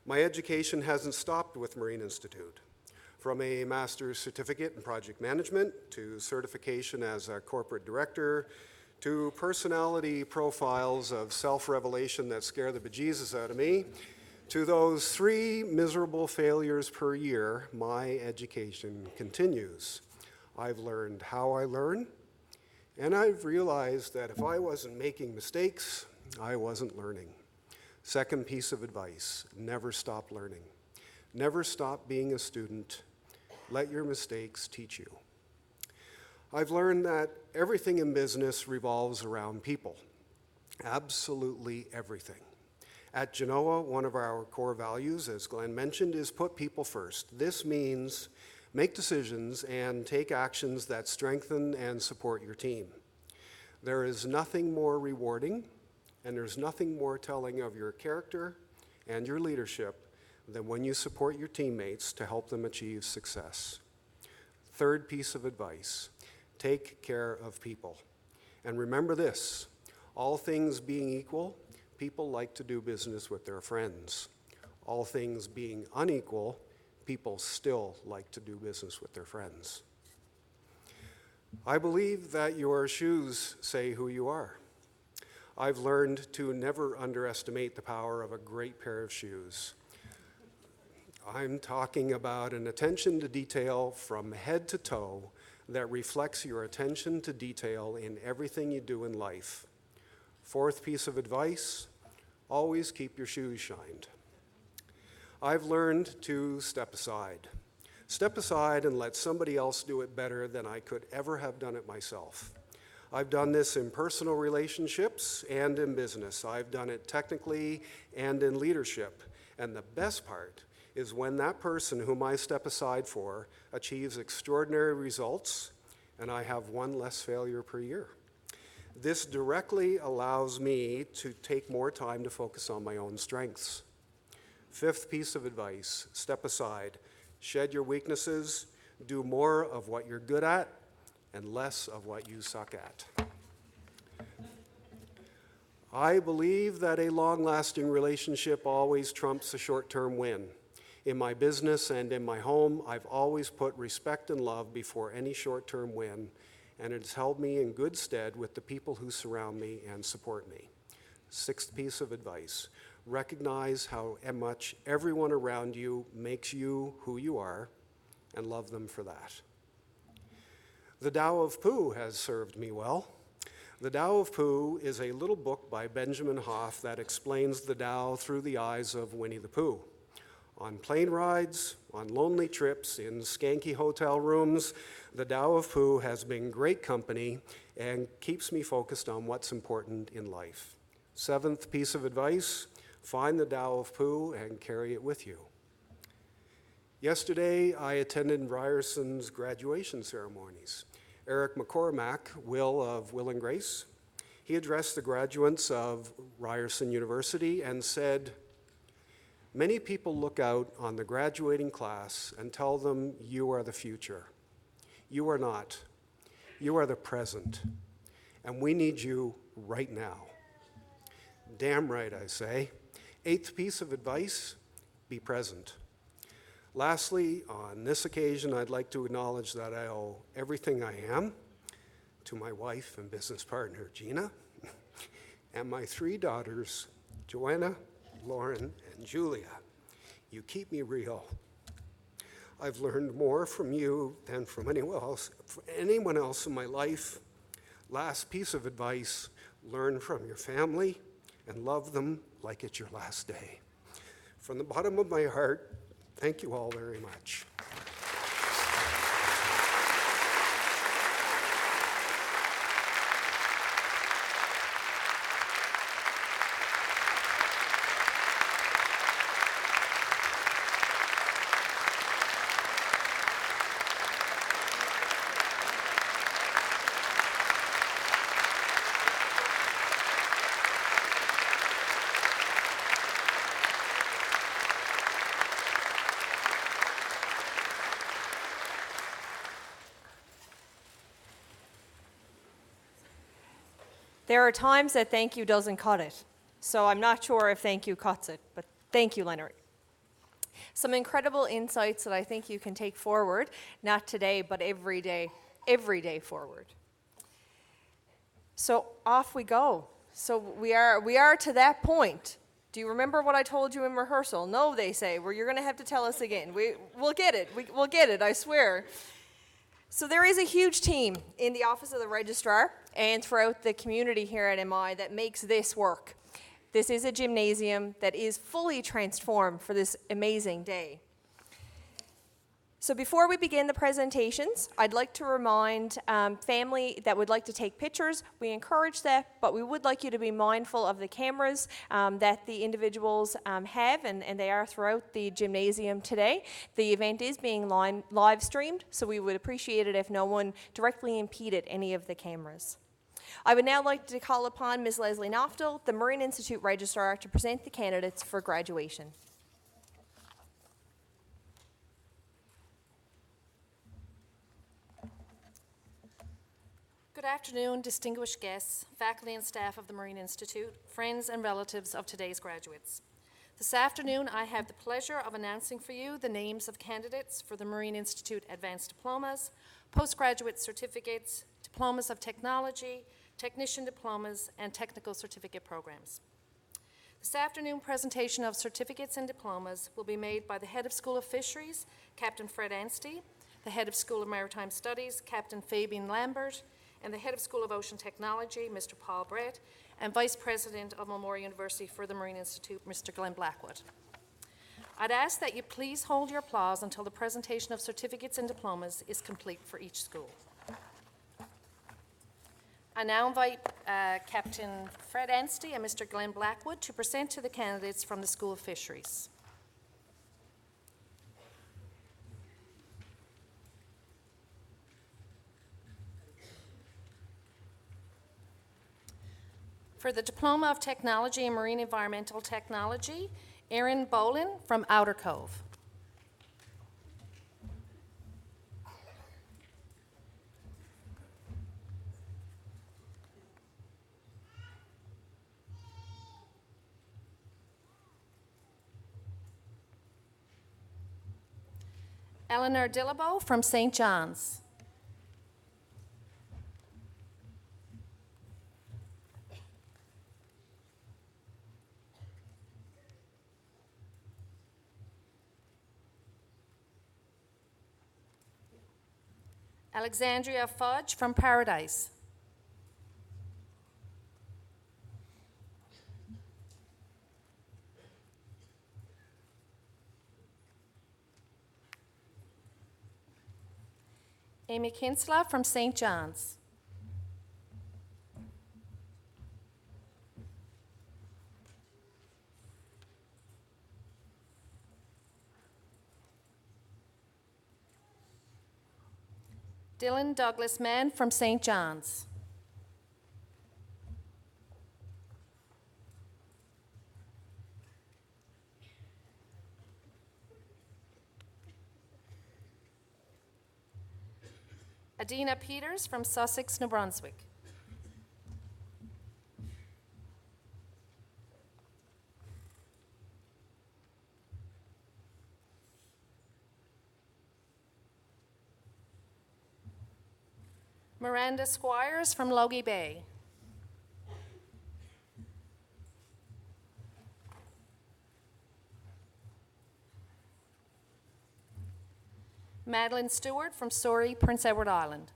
My education hasn't stopped with Marine Institute. From a master's certificate in project management to certification as a corporate director to personality profiles of self-revelation that scare the bejesus out of me, to those 3 miserable failures per year, my education continues. I've learned how I learn, and I've realized that if I wasn't making mistakes, I wasn't learning. Second piece of advice, never stop learning. Never stop being a student. Let your mistakes teach you. I've learned that everything in business revolves around people. Absolutely everything. At Genoa, one of our core values, as Glenn mentioned, is put people first. This means make decisions and take actions that strengthen and support your team. There is nothing more rewarding, and there's nothing more telling of your character and your leadership than when you support your teammates to help them achieve success. Third piece of advice, take care of people. And remember this, all things being equal, people like to do business with their friends. All things being unequal, people still like to do business with their friends. I believe that your shoes say who you are. I've learned to never underestimate the power of a great pair of shoes. I'm talking about an attention to detail from head to toe that reflects your attention to detail in everything you do in life. Fourth piece of advice, always keep your shoes shined. I've learned to step aside. Step aside and let somebody else do it better than I could ever have done it myself. I've done this in personal relationships and in business. I've done it technically and in leadership. And the best part is when that person whom I step aside for achieves extraordinary results and I have 1 less failure per year. This directly allows me to take more time to focus on my own strengths. Fifth piece of advice, step aside, shed your weaknesses, do more of what you're good at and less of what you suck at. I believe that a long-lasting relationship always trumps a short-term win. In my business and in my home, I've always put respect and love before any short-term win, and it's held me in good stead with the people who surround me and support me. Sixth piece of advice, recognize how much everyone around you makes you who you are, and love them for that. The Tao of Pooh has served me well. The Tao of Pooh is a little book by Benjamin Hoff that explains the Tao through the eyes of Winnie the Pooh. On plane rides, on lonely trips, in skanky hotel rooms, the Tao of Pooh has been great company and keeps me focused on what's important in life. Seventh piece of advice, find the Tao of Pooh and carry it with you. Yesterday, I attended Ryerson's graduation ceremonies. Eric McCormack, Will of Will and Grace, he addressed the graduates of Ryerson University and said, "Many people look out on the graduating class and tell them you are the future. You are not. You are the present, and we need you right now." Damn right, I say. Eighth piece of advice, be present. Lastly, on this occasion, I'd like to acknowledge that I owe everything I am to my wife and business partner, Gina, and my 3 daughters, Joanna, Lauren, and Julia. You keep me real. I've learned more from you than from anyone else in my life. Last piece of advice, learn from your family, and love them like it's your last day. From the bottom of my heart, thank you all very much. There are times that thank you doesn't cut it, so I'm not sure if thank you cuts it, but thank you, Leonard. Some incredible insights that I think you can take forward, not today, but every day forward. So off we go. So we are to that point. Do you remember what I told you in rehearsal? No, they say. Well, you're going to have to tell us again. We'll get it. We'll get it, I swear. So there is a huge team in the Office of the Registrar and throughout the community here at MI that makes this work. This is a gymnasium that is fully transformed for this amazing day. So before we begin the presentations, I'd like to remind family that would like to take pictures. We encourage that, but we would like you to be mindful of the cameras that the individuals have, and they are throughout the gymnasium today. The event is being live streamed, so we would appreciate it if no one directly impeded any of the cameras. I would now like to call upon Ms. Leslie Noftel, the Marine Institute Registrar, to present the candidates for graduation. Good afternoon, distinguished guests, faculty and staff of the Marine Institute, friends and relatives of today's graduates. This afternoon, I have the pleasure of announcing for you the names of candidates for the Marine Institute Advanced Diplomas, Postgraduate Certificates, Diplomas of Technology, Technician Diplomas, and Technical Certificate Programs. This afternoon presentation of certificates and diplomas will be made by the Head of School of Fisheries, Captain Fred Anstey, the Head of School of Maritime Studies, Captain Fabian Lambert, and the Head of School of Ocean Technology, Mr. Paul Brett, and Vice President of Memorial University for the Marine Institute, Mr. Glenn Blackwood. I'd ask that you please hold your applause until the presentation of certificates and diplomas is complete for each school. I now invite Captain Fred Anstey and Mr. Glenn Blackwood to present to the candidates from the School of Fisheries. For the Diploma of Technology in Marine Environmental Technology, Erin Bolin from Outer Cove. Eleanor Dillabo from St. John's. Alexandria Fudge from Paradise. Amy Kinsella from St. John's. Dylan Douglas Mann from St. John's. Adina Peters from Sussex, New Brunswick. Miranda Squires from Logie Bay. Madeline Stewart from Surrey, Prince Edward Island.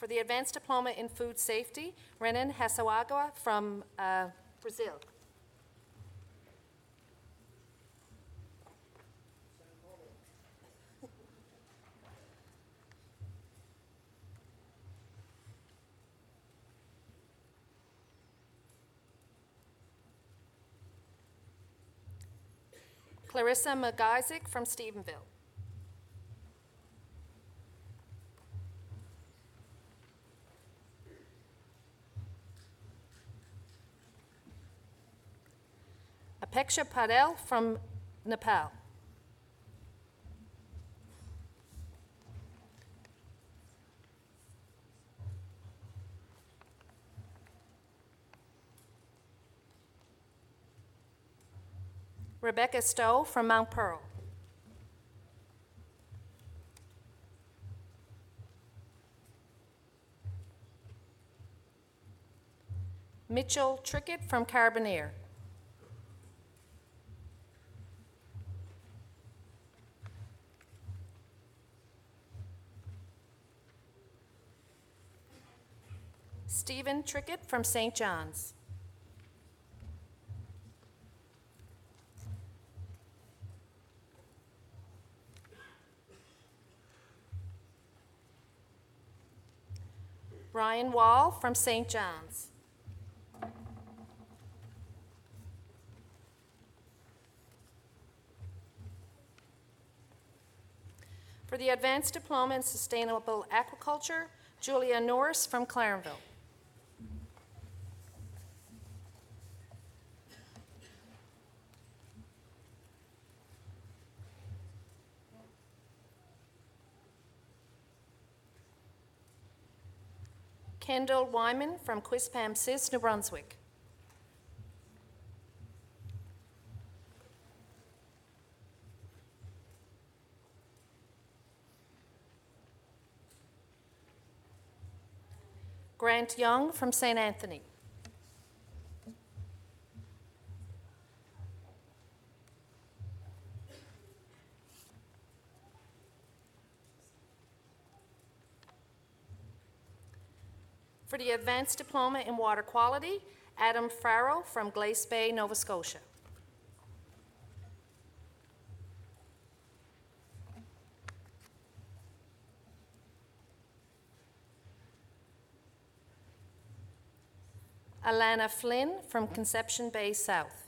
For the Advanced Diploma in Food Safety, Renan Hasawagawa from Brazil. Clarissa McIsaac from Stephenville. Apeksha Padel from Nepal. Rebecca Stowe from Mount Pearl. Mitchell Trickett from Carbonear. Stephen Trickett from St. John's. Brian Wall from St. John's. For the Advanced Diploma in Sustainable Aquaculture, Julia Norris from Clarenville. Kendall Wyman from Quispam-Sis, New Brunswick. Grant Young from St. Anthony. For the Advanced Diploma in Water Quality, Adam Farrell from Glace Bay, Nova Scotia. Alana Flynn from Conception Bay South.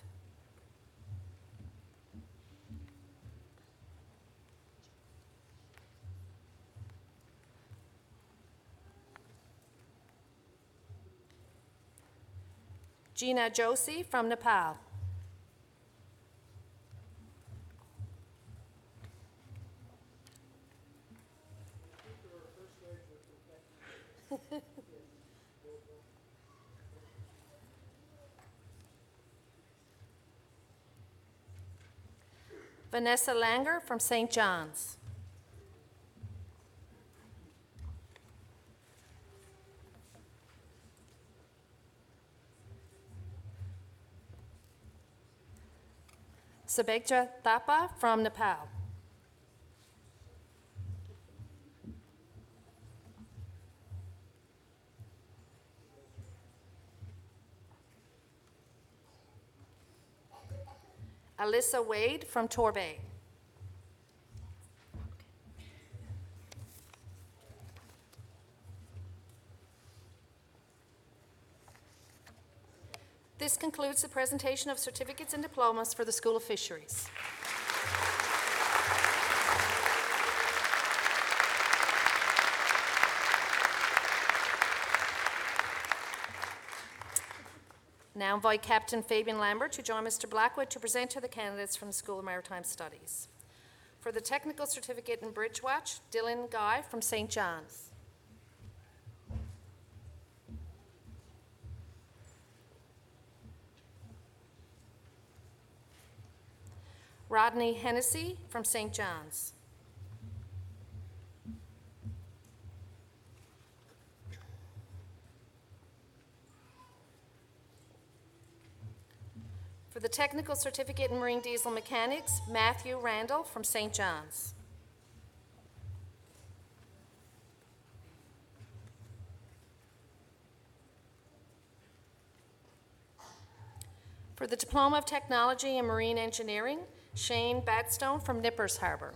Gina Josie from Nepal. Vanessa Langer from St. John's. Sabekja Thapa from Nepal. Alyssa Wade from Torbay. This concludes the presentation of certificates and diplomas for the School of Fisheries. Now invite Captain Fabian Lambert to join Mr. Blackwood to present to the candidates from the School of Maritime Studies. For the technical certificate in Bridge Watch, Dylan Guy from St. John's. Rodney Hennessy from St. John's. For the technical certificate in marine diesel mechanics, Matthew Randall from St. John's. For the Diploma of Technology in Marine Engineering, Shane Badstone from Nippers Harbour.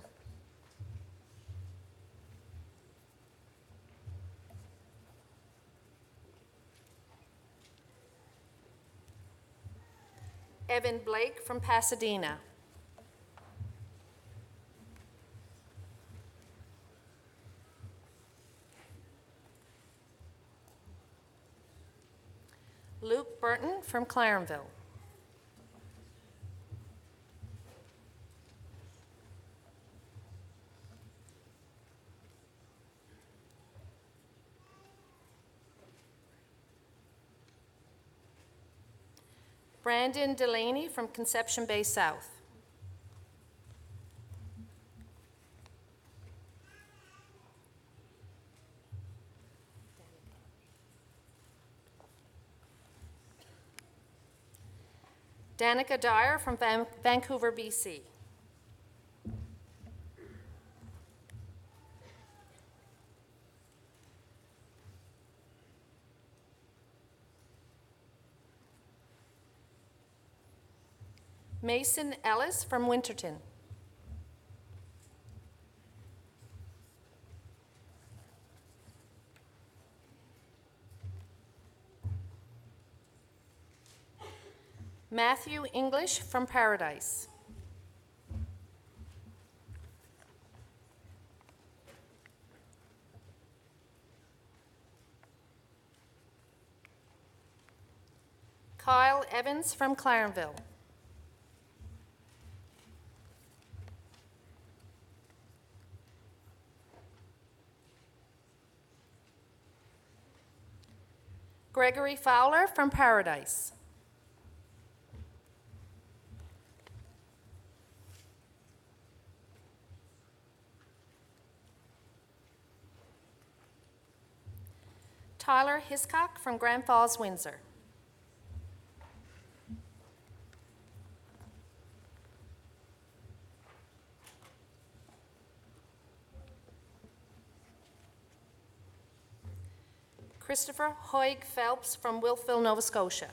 Evan Blake from Pasadena. Luke Burton from Clarenville. Brandon Delaney from Conception Bay South. Danica Dyer from Vancouver, BC. Mason Ellis from Winterton. Matthew English from Paradise. Kyle Evans from Clarenville. Gregory Fowler from Paradise. Tyler Hiscock from Grand Falls, Windsor. Christopher Hoig Phelps from Wilfville, Nova Scotia.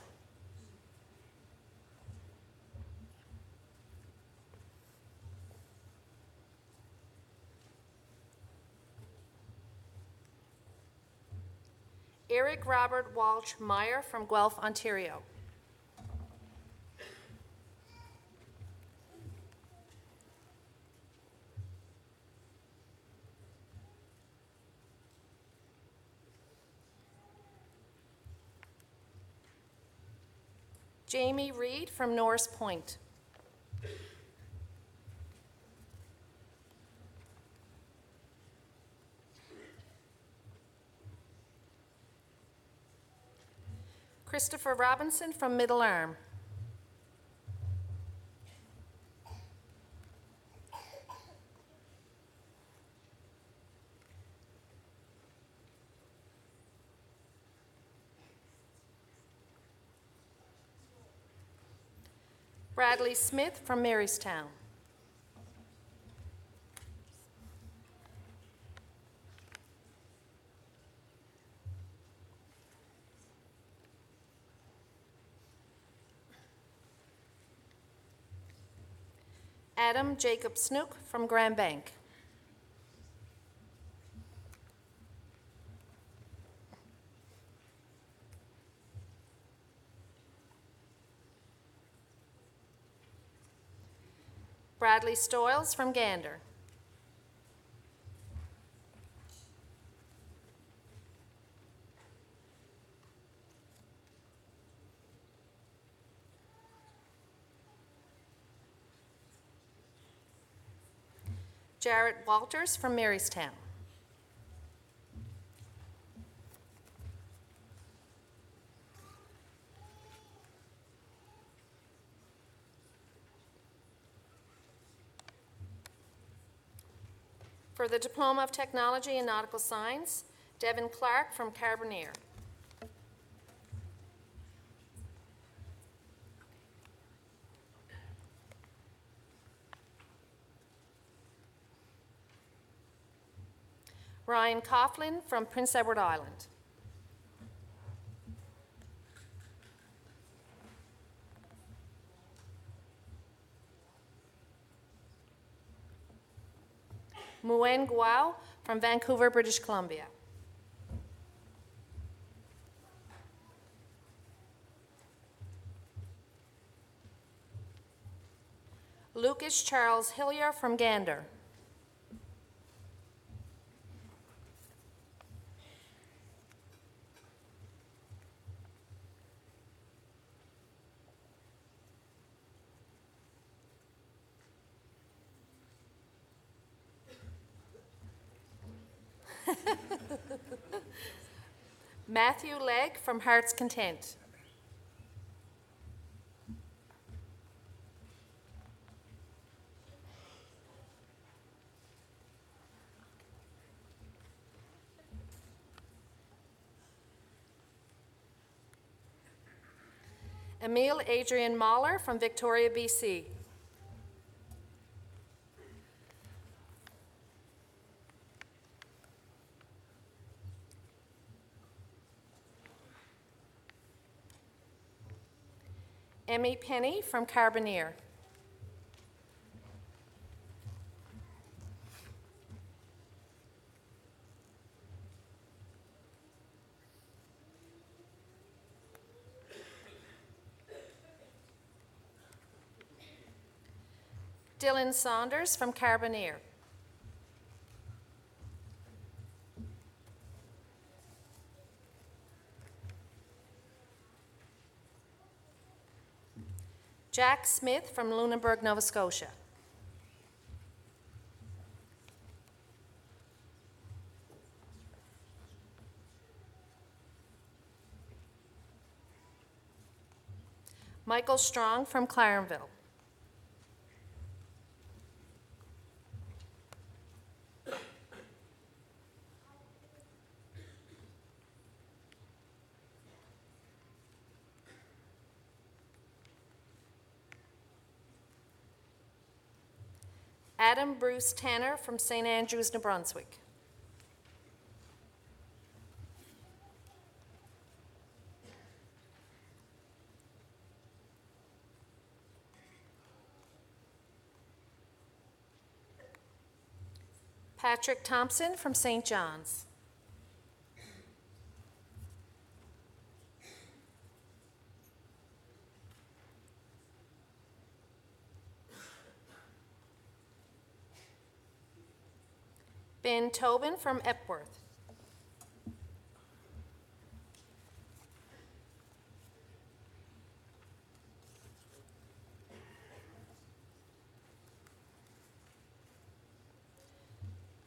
Eric Robert Walsh Meyer from Guelph, Ontario. Jamie Reed from Norris Point. Christopher Robinson from Middle Arm. Bradley Smith from Marystown. Adam Jacob Snook from Grand Bank. Bradley Stoyles from Gander. Jarrett Walters from Marystown. For the Diploma of Technology in Nautical Science, Devin Clark from Carbonear. Ryan Coughlin from Prince Edward Island. Muen Guao from Vancouver, British Columbia. Lucas Charles Hillier from Gander. Matthew Legg from Heart's Content. Emile Adrian Mahler from Victoria, BC. Emmy Penny from Carbonear. Dylan Saunders from Carbonear. Jack Smith from Lunenburg, Nova Scotia. Michael Strong from Clarenville. Adam Bruce Tanner from St. Andrews, New Brunswick. Patrick Thompson from St. John's. Ben Tobin from Epworth.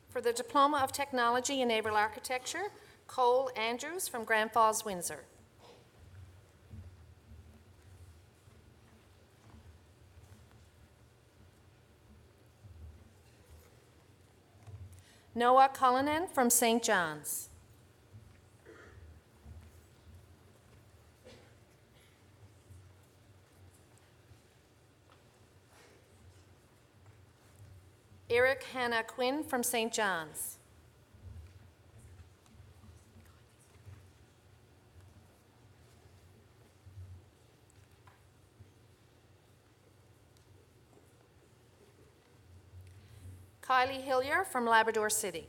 For the Diploma of Technology in Naval Architecture, Cole Andrews from Grand Falls, Windsor. Noah Cullinan from St. John's. Eric Hannah Quinn from St. John's. Kylie Hillier from Labrador City.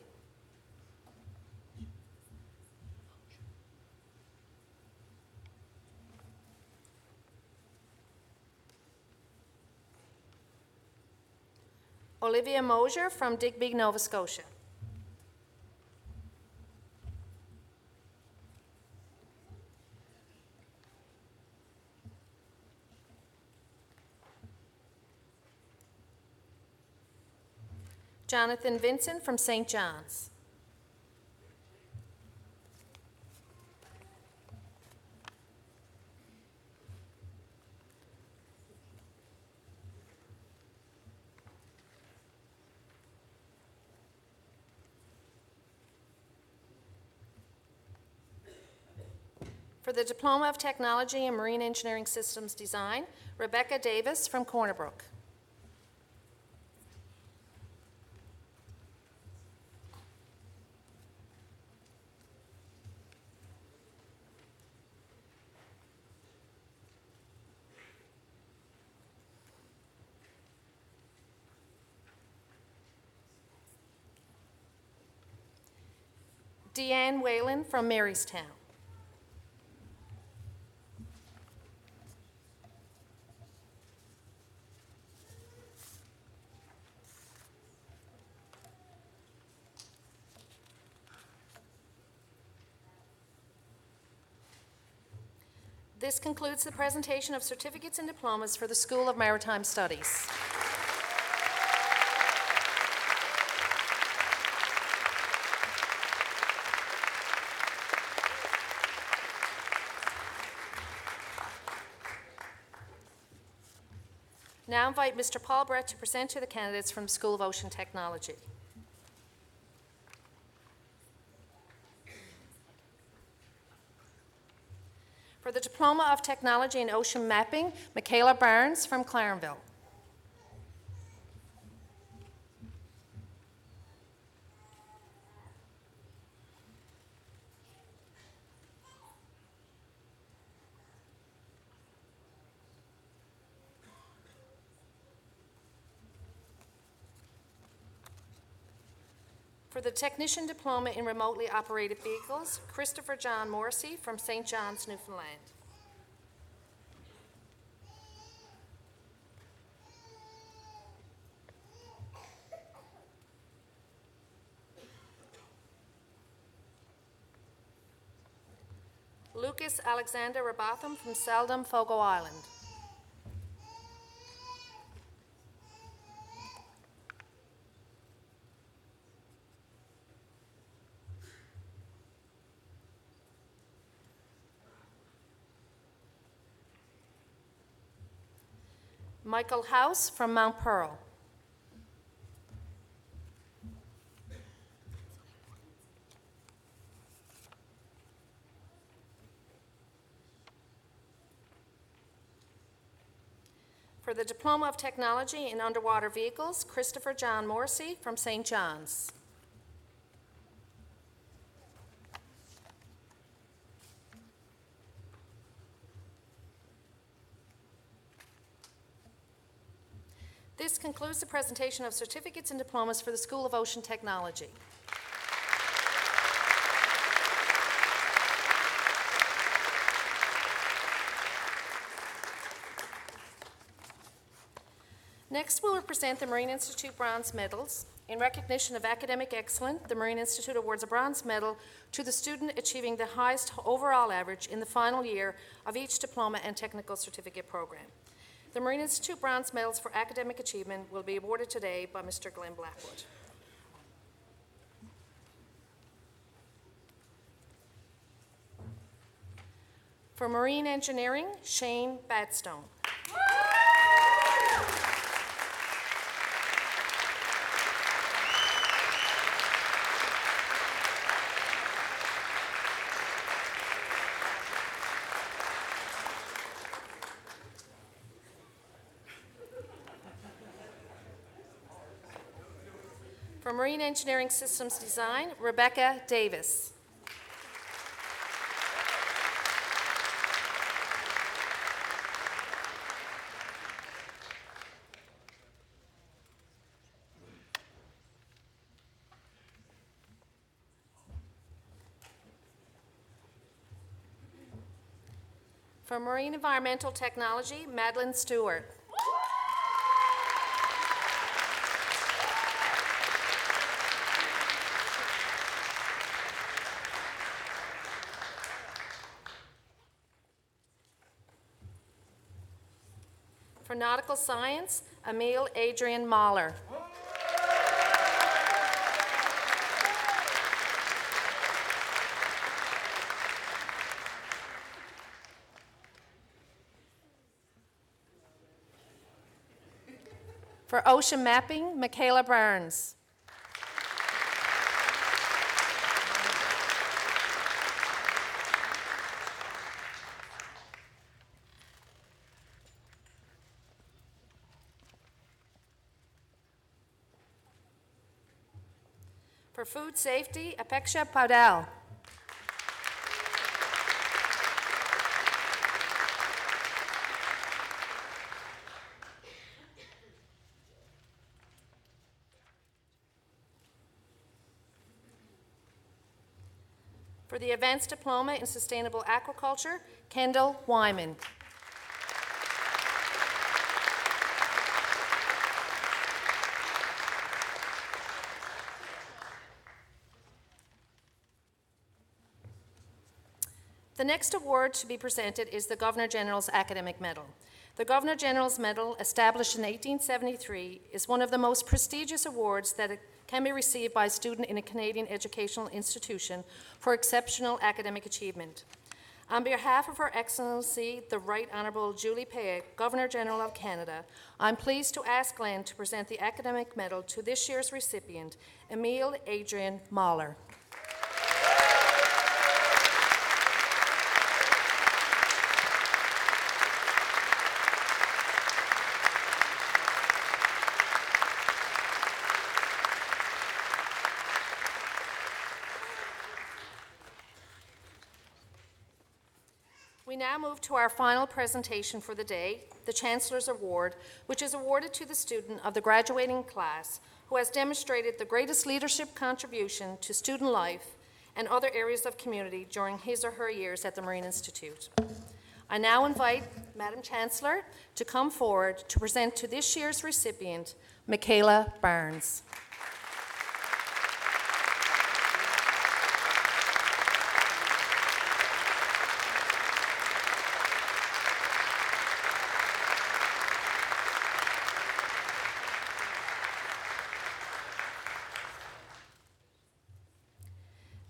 Olivia Mosier from Digby, Nova Scotia. Jonathan Vincent from St. John's. For the Diploma of Technology in Marine Engineering Systems Design, Rebecca Davis from Corner Brook. Deanne Whalen from Marystown. This concludes the presentation of certificates and diplomas for the School of Maritime Studies. Now invite Mr. Paul Brett to present to the candidates from the School of Ocean Technology. For the Diploma of Technology in Ocean Mapping, Michaela Burns from Clarenville. For the Technician Diploma in Remotely Operated Vehicles, Christopher John Morrissey from St. John's, Newfoundland. Lucas Alexander Rabatham from Seldom, Fogo Island. Michael House from Mount Pearl. For the Diploma of Technology in Underwater Vehicles, Christopher John Morrissey from St. John's. This concludes the presentation of certificates and diplomas for the School of Ocean Technology. Next, we'll present the Marine Institute Bronze Medals. In recognition of academic excellence, the Marine Institute awards a bronze medal to the student achieving the highest overall average in the final year of each diploma and technical certificate program. The Marine Institute Bronze Medals for Academic Achievement will be awarded today by Mr. Glenn Blackwood. For Marine Engineering, Shane Badstone. For Marine Engineering Systems Design, Rebecca Davis. For Marine Environmental Technology, Madeline Stewart. For Nautical Science, Emile Adrian Mahler. For Ocean Mapping, Michaela Burns. For Food Safety, Apeksha Paudel. For the Advanced Diploma in Sustainable Aquaculture, Kendall Wyman. The next award to be presented is the Governor-General's Academic Medal. The Governor-General's Medal, established in 1873, is one of the most prestigious awards that can be received by a student in a Canadian educational institution for exceptional academic achievement. On behalf of Her Excellency, the Right Honourable Julie Payet, Governor-General of Canada, I'm pleased to ask Glenn to present the academic medal to this year's recipient, Emile Adrian Mahler. We now move to our final presentation for the day, the Chancellor's Award, which is awarded to the student of the graduating class who has demonstrated the greatest leadership contribution to student life and other areas of community during his or her years at the Marine Institute. I now invite Madam Chancellor to come forward to present to this year's recipient, Michaela Burns.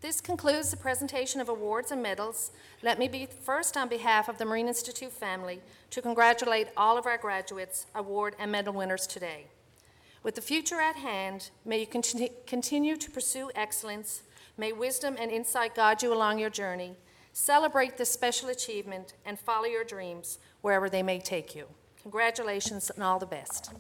This concludes the presentation of awards and medals. Let me be first, on behalf of the Marine Institute family, to congratulate all of our graduates, award and medal winners today. With the future at hand, may you continue to pursue excellence. May wisdom and insight guide you along your journey. Celebrate this special achievement and follow your dreams wherever they may take you. Congratulations and all the best.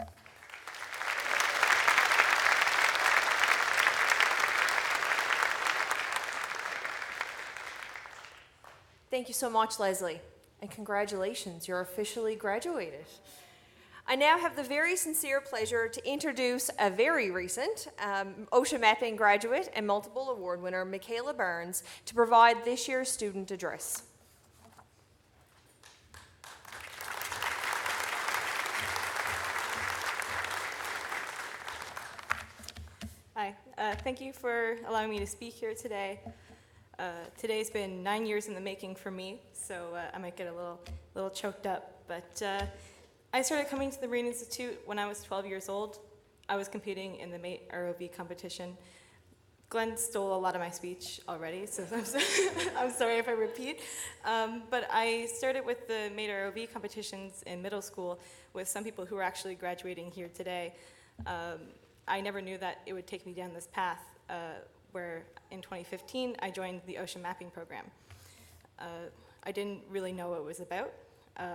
Thank you so much, Leslie, and congratulations, you're officially graduated. I now have the very sincere pleasure to introduce a very recent ocean mapping graduate and multiple award winner, Michaela Burns, to provide this year's student address. Hi, thank you for allowing me to speak here today. Today's been 9 years in the making for me, so I might get a little choked up. But I started coming to the Marine Institute when I was 12 years old. I was competing in the Mate ROV competition. Glenn stole a lot of my speech already, so I'm sorry if I repeat. But I started with the Mate ROV competitions in middle school with some people who were actually graduating here today. I never knew that it would take me down this path, where in 2015 I joined the ocean mapping program. I didn't really know what it was about.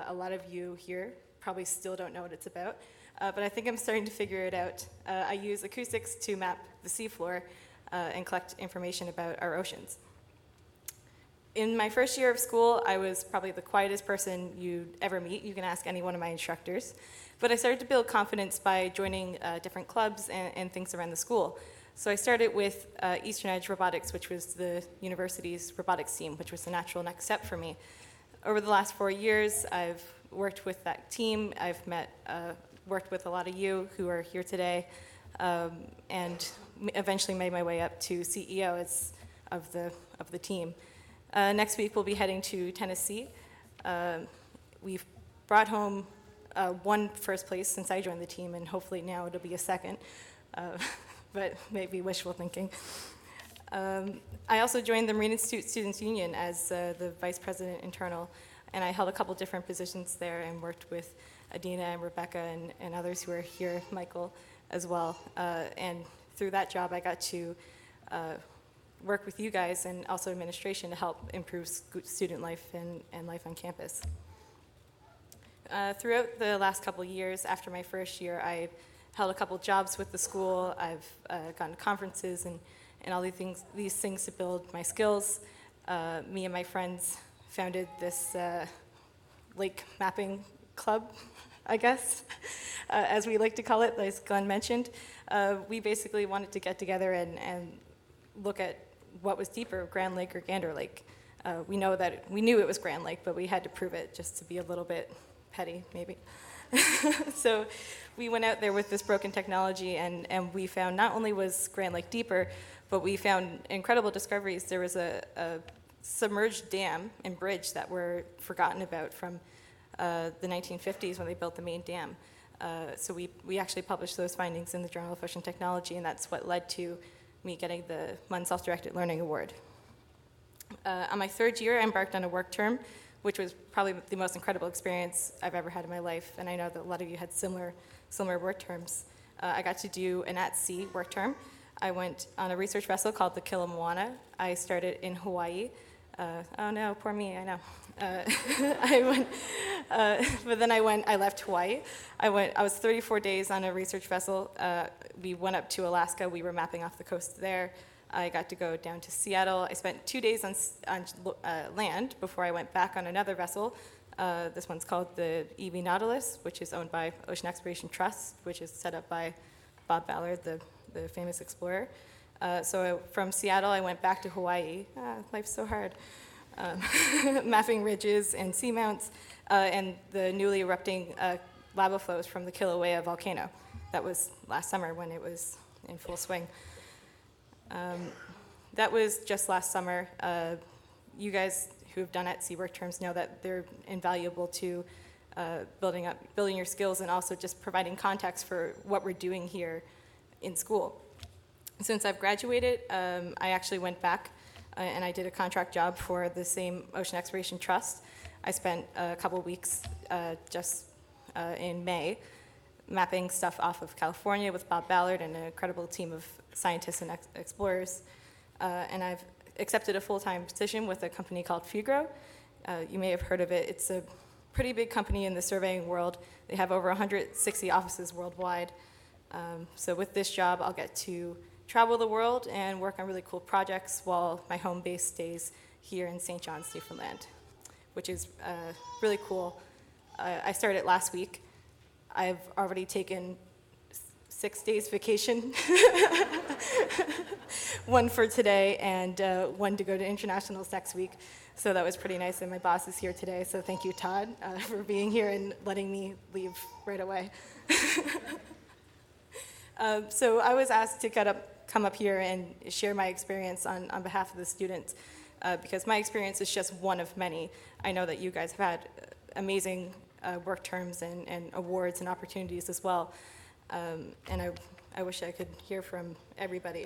A lot of you here probably still don't know what it's about, but I think I'm starting to figure it out. I use acoustics to map the seafloor and collect information about our oceans. In my first year of school, I was probably the quietest person you'd ever meet. You can ask any one of my instructors. But I started to build confidence by joining different clubs and things around the school. So I started with Eastern Edge Robotics, which was the university's robotics team, which was the natural next step for me. Over the last 4 years, I've worked with that team. I've worked with a lot of you who are here today, and eventually made my way up to CEO of the team. Next week, we'll be heading to Tennessee. We've brought home one first place since I joined the team, and hopefully now it'll be a second. But maybe wishful thinking. I also joined the Marine Institute Students' Union as the Vice President Internal, and I held a couple different positions there and worked with Adina and Rebecca and others who are here, Michael as well. And through that job, I got to work with you guys and also administration to help improve student life and life on campus. Throughout the last couple years, after my first year, I held a couple jobs with the school. I've gone to conferences and all these things to build my skills. Me and my friends founded this lake mapping club, I guess, as we like to call it, as Glenn mentioned. We basically wanted to get together and look at what was deeper, Grand Lake or Gander Lake. We knew it was Grand Lake, but we had to prove it just to be a little bit petty, maybe. So we went out there with this broken technology, and we found not only was Grand Lake deeper, but we found incredible discoveries. There was a submerged dam and bridge that were forgotten about from the 1950s when they built the main dam. So we actually published those findings in the Journal of Ocean Technology, and that's what led to me getting the MUN Self-Directed Learning Award. On my third year, I embarked on a work term, which was probably the most incredible experience I've ever had in my life, and I know that a lot of you had similar work terms. I got to do an at-sea work term. I went on a research vessel called the Killamoana. I started in Hawaii. Oh no, poor me, I know. But then I left Hawaii. I was 34 days on a research vessel. We went up to Alaska. We were mapping off the coast there. I got to go down to Seattle. I spent 2 days on land before I went back on another vessel. This one's called the EV Nautilus, which is owned by Ocean Exploration Trust, which is set up by Bob Ballard, the famous explorer. So from Seattle, I went back to Hawaii. Life's so hard. Mapping ridges and seamounts, and the newly erupting lava flows from the Kilauea volcano. That was last summer when it was in full swing. That was just last summer. You guys who have done at-sea work terms know that they're invaluable to building your skills and also just providing context for what we're doing here in school. Since I've graduated, I actually went back and I did a contract job for the same Ocean Exploration Trust. I spent a couple weeks just in May mapping stuff off of California with Bob Ballard and an incredible team of scientists and explorers. And I've accepted a full-time position with a company called Fugro. You may have heard of it. It's a pretty big company in the surveying world. They have over 160 offices worldwide. So with this job, I'll get to travel the world and work on really cool projects while my home base stays here in St. John's, Newfoundland, which is really cool. I started last week. I've already taken 6 days vacation, one for today and one to go to internationals next week. So that was pretty nice, and my boss is here today, so thank you, Todd, for being here and letting me leave right away. So I was asked to come up here and share my experience on behalf of the students, because my experience is just one of many. I know that you guys have had amazing work terms and awards and opportunities as well, and I wish I could hear from everybody.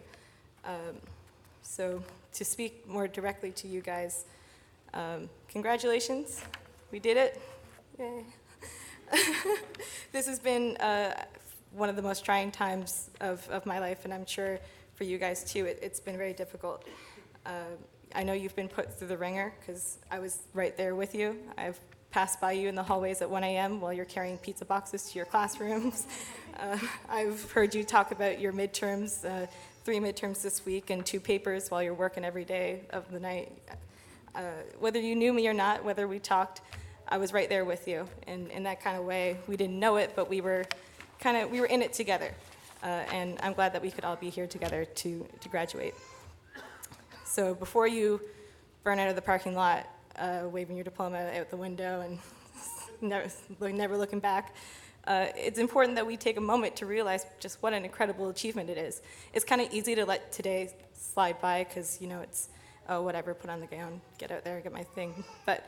So to speak more directly to you guys, congratulations, we did it. Yay. This has been one of the most trying times of my life, and I'm sure for you guys too, it's been very difficult. I know you've been put through the ringer because I was right there with you. I've passed by you in the hallways at 1 a.m. while you're carrying pizza boxes to your classrooms. I've heard you talk about your midterms, 3 midterms this week and 2 papers while you're working every day of the night. Whether you knew me or not, whether we talked, I was right there with you in that kind of way. We didn't know it, but we were in it together. And I'm glad that we could all be here together to graduate. So before you burn out of the parking lot, waving your diploma out the window and never looking back, it's important that we take a moment to realize just what an incredible achievement it is. It's kind of easy to let today slide by because, it's, oh, whatever, put on the gown, get out there, get my thing. But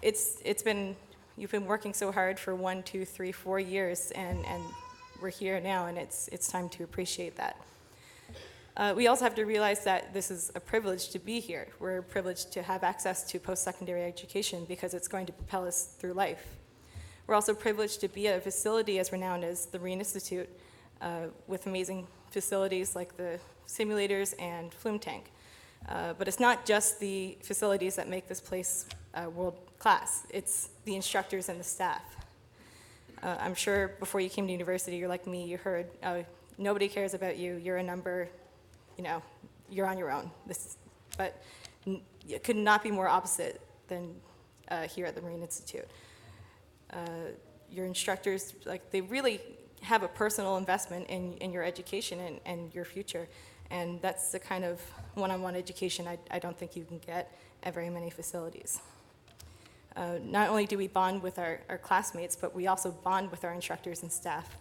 you've been working so hard for 1, 2, 3, 4 years, and we're here now, and it's time to appreciate that. We also have to realize that this is a privilege to be here. We're privileged to have access to post-secondary education because it's going to propel us through life. We're also privileged to be at a facility as renowned as the Marine Institute with amazing facilities like the simulators and flume tank. But it's not just the facilities that make this place world-class. It's the instructors and the staff. I'm sure before you came to university, you're like me, you heard, nobody cares about you, you're a number, you're on your own. But it could not be more opposite than here at the Marine Institute. Your instructors, they really have a personal investment in your education and your future. And that's the kind of one-on-one education I don't think you can get at very many facilities. Not only do we bond with our classmates, but we also bond with our instructors and staff.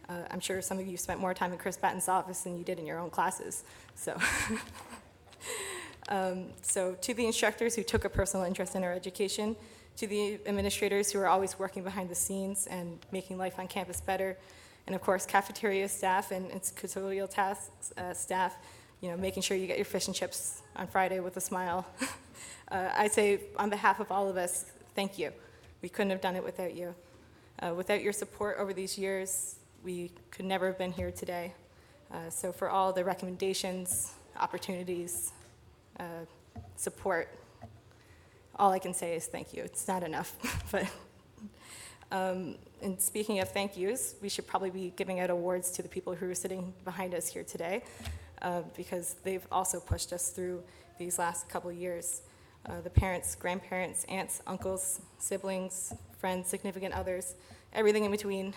I'm sure some of you spent more time in Chris Batten's office than you did in your own classes. So, so to the instructors who took a personal interest in our education, to the administrators who are always working behind the scenes and making life on campus better, and of course cafeteria staff and custodial tasks staff, making sure you get your fish and chips on Friday with a smile. I say on behalf of all of us, thank you. We couldn't have done it without you. Without your support over these years, we could never have been here today. So for all the recommendations, opportunities, support, all I can say is thank you. It's not enough, but and speaking of thank yous, we should probably be giving out awards to the people who are sitting behind us here today, because they've also pushed us through these last couple years. The parents, grandparents, aunts, uncles, siblings, friends, significant others, everything in between.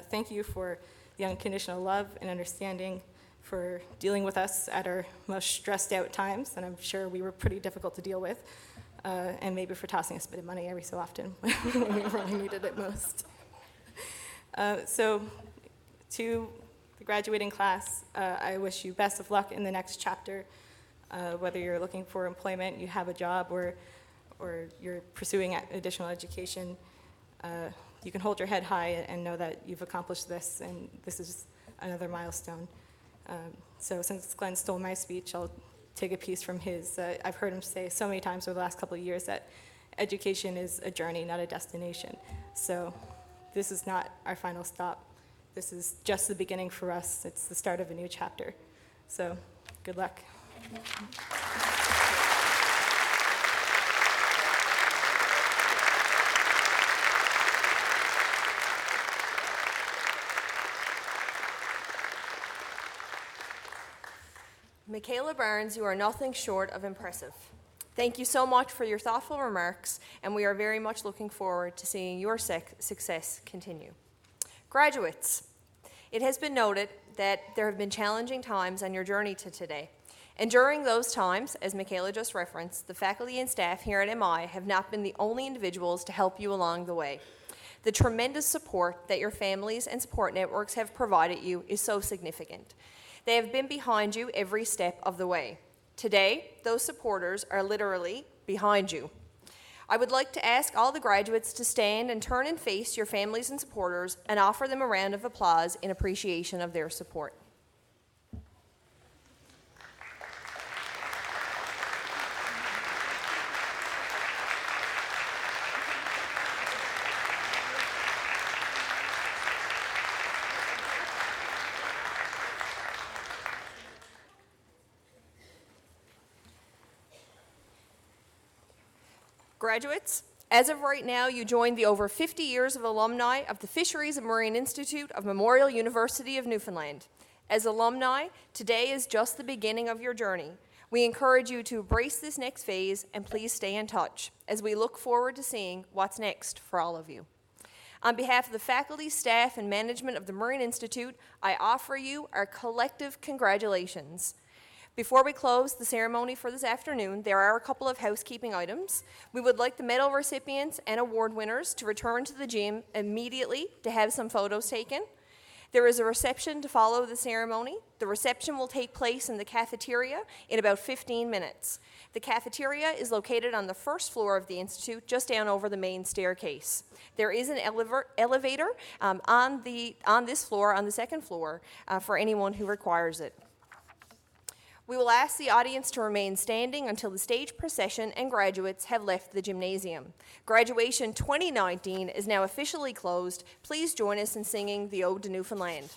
Thank you for the unconditional love and understanding, for dealing with us at our most stressed out times, and I'm sure we were pretty difficult to deal with, and maybe for tossing us a bit of money every so often when we really needed it most. So to the graduating class, I wish you best of luck in the next chapter. Whether you're looking for employment, you have a job, or you're pursuing additional education, you can hold your head high and know that you've accomplished this, and this is another milestone. So since Glenn stole my speech, I'll take a piece from his. I've heard him say so many times over the last couple of years that education is a journey, not a destination. So this is not our final stop. This is just the beginning for us. It's the start of a new chapter. So good luck. Michaela Burns, you are nothing short of impressive. Thank you so much for your thoughtful remarks, and we are very much looking forward to seeing your success continue. Graduates, it has been noted that there have been challenging times on your journey to today. And during those times, as Michaela just referenced, the faculty and staff here at MI have not been the only individuals to help you along the way. The tremendous support that your families and support networks have provided you is so significant. They have been behind you every step of the way. Today, those supporters are literally behind you. I would like to ask all the graduates to stand and turn and face your families and supporters and offer them a round of applause in appreciation of their support. Graduates, as of right now, you join the over 50 years of alumni of the Fisheries and Marine Institute of Memorial University of Newfoundland. As alumni, today is just the beginning of your journey. We encourage you to embrace this next phase and please stay in touch as we look forward to seeing what's next for all of you. On behalf of the faculty, staff, and management of the Marine Institute, I offer you our collective congratulations. Before we close the ceremony for this afternoon, there are a couple of housekeeping items. We would like the medal recipients and award winners to return to the gym immediately to have some photos taken. There is a reception to follow the ceremony. The reception will take place in the cafeteria in about 15 minutes. The cafeteria is located on the first floor of the Institute, just down over the main staircase. There is an elevator on this floor, on the second floor, for anyone who requires it. We will ask the audience to remain standing until the stage procession and graduates have left the gymnasium. Graduation 2019 is now officially closed. Please join us in singing the Ode to Newfoundland.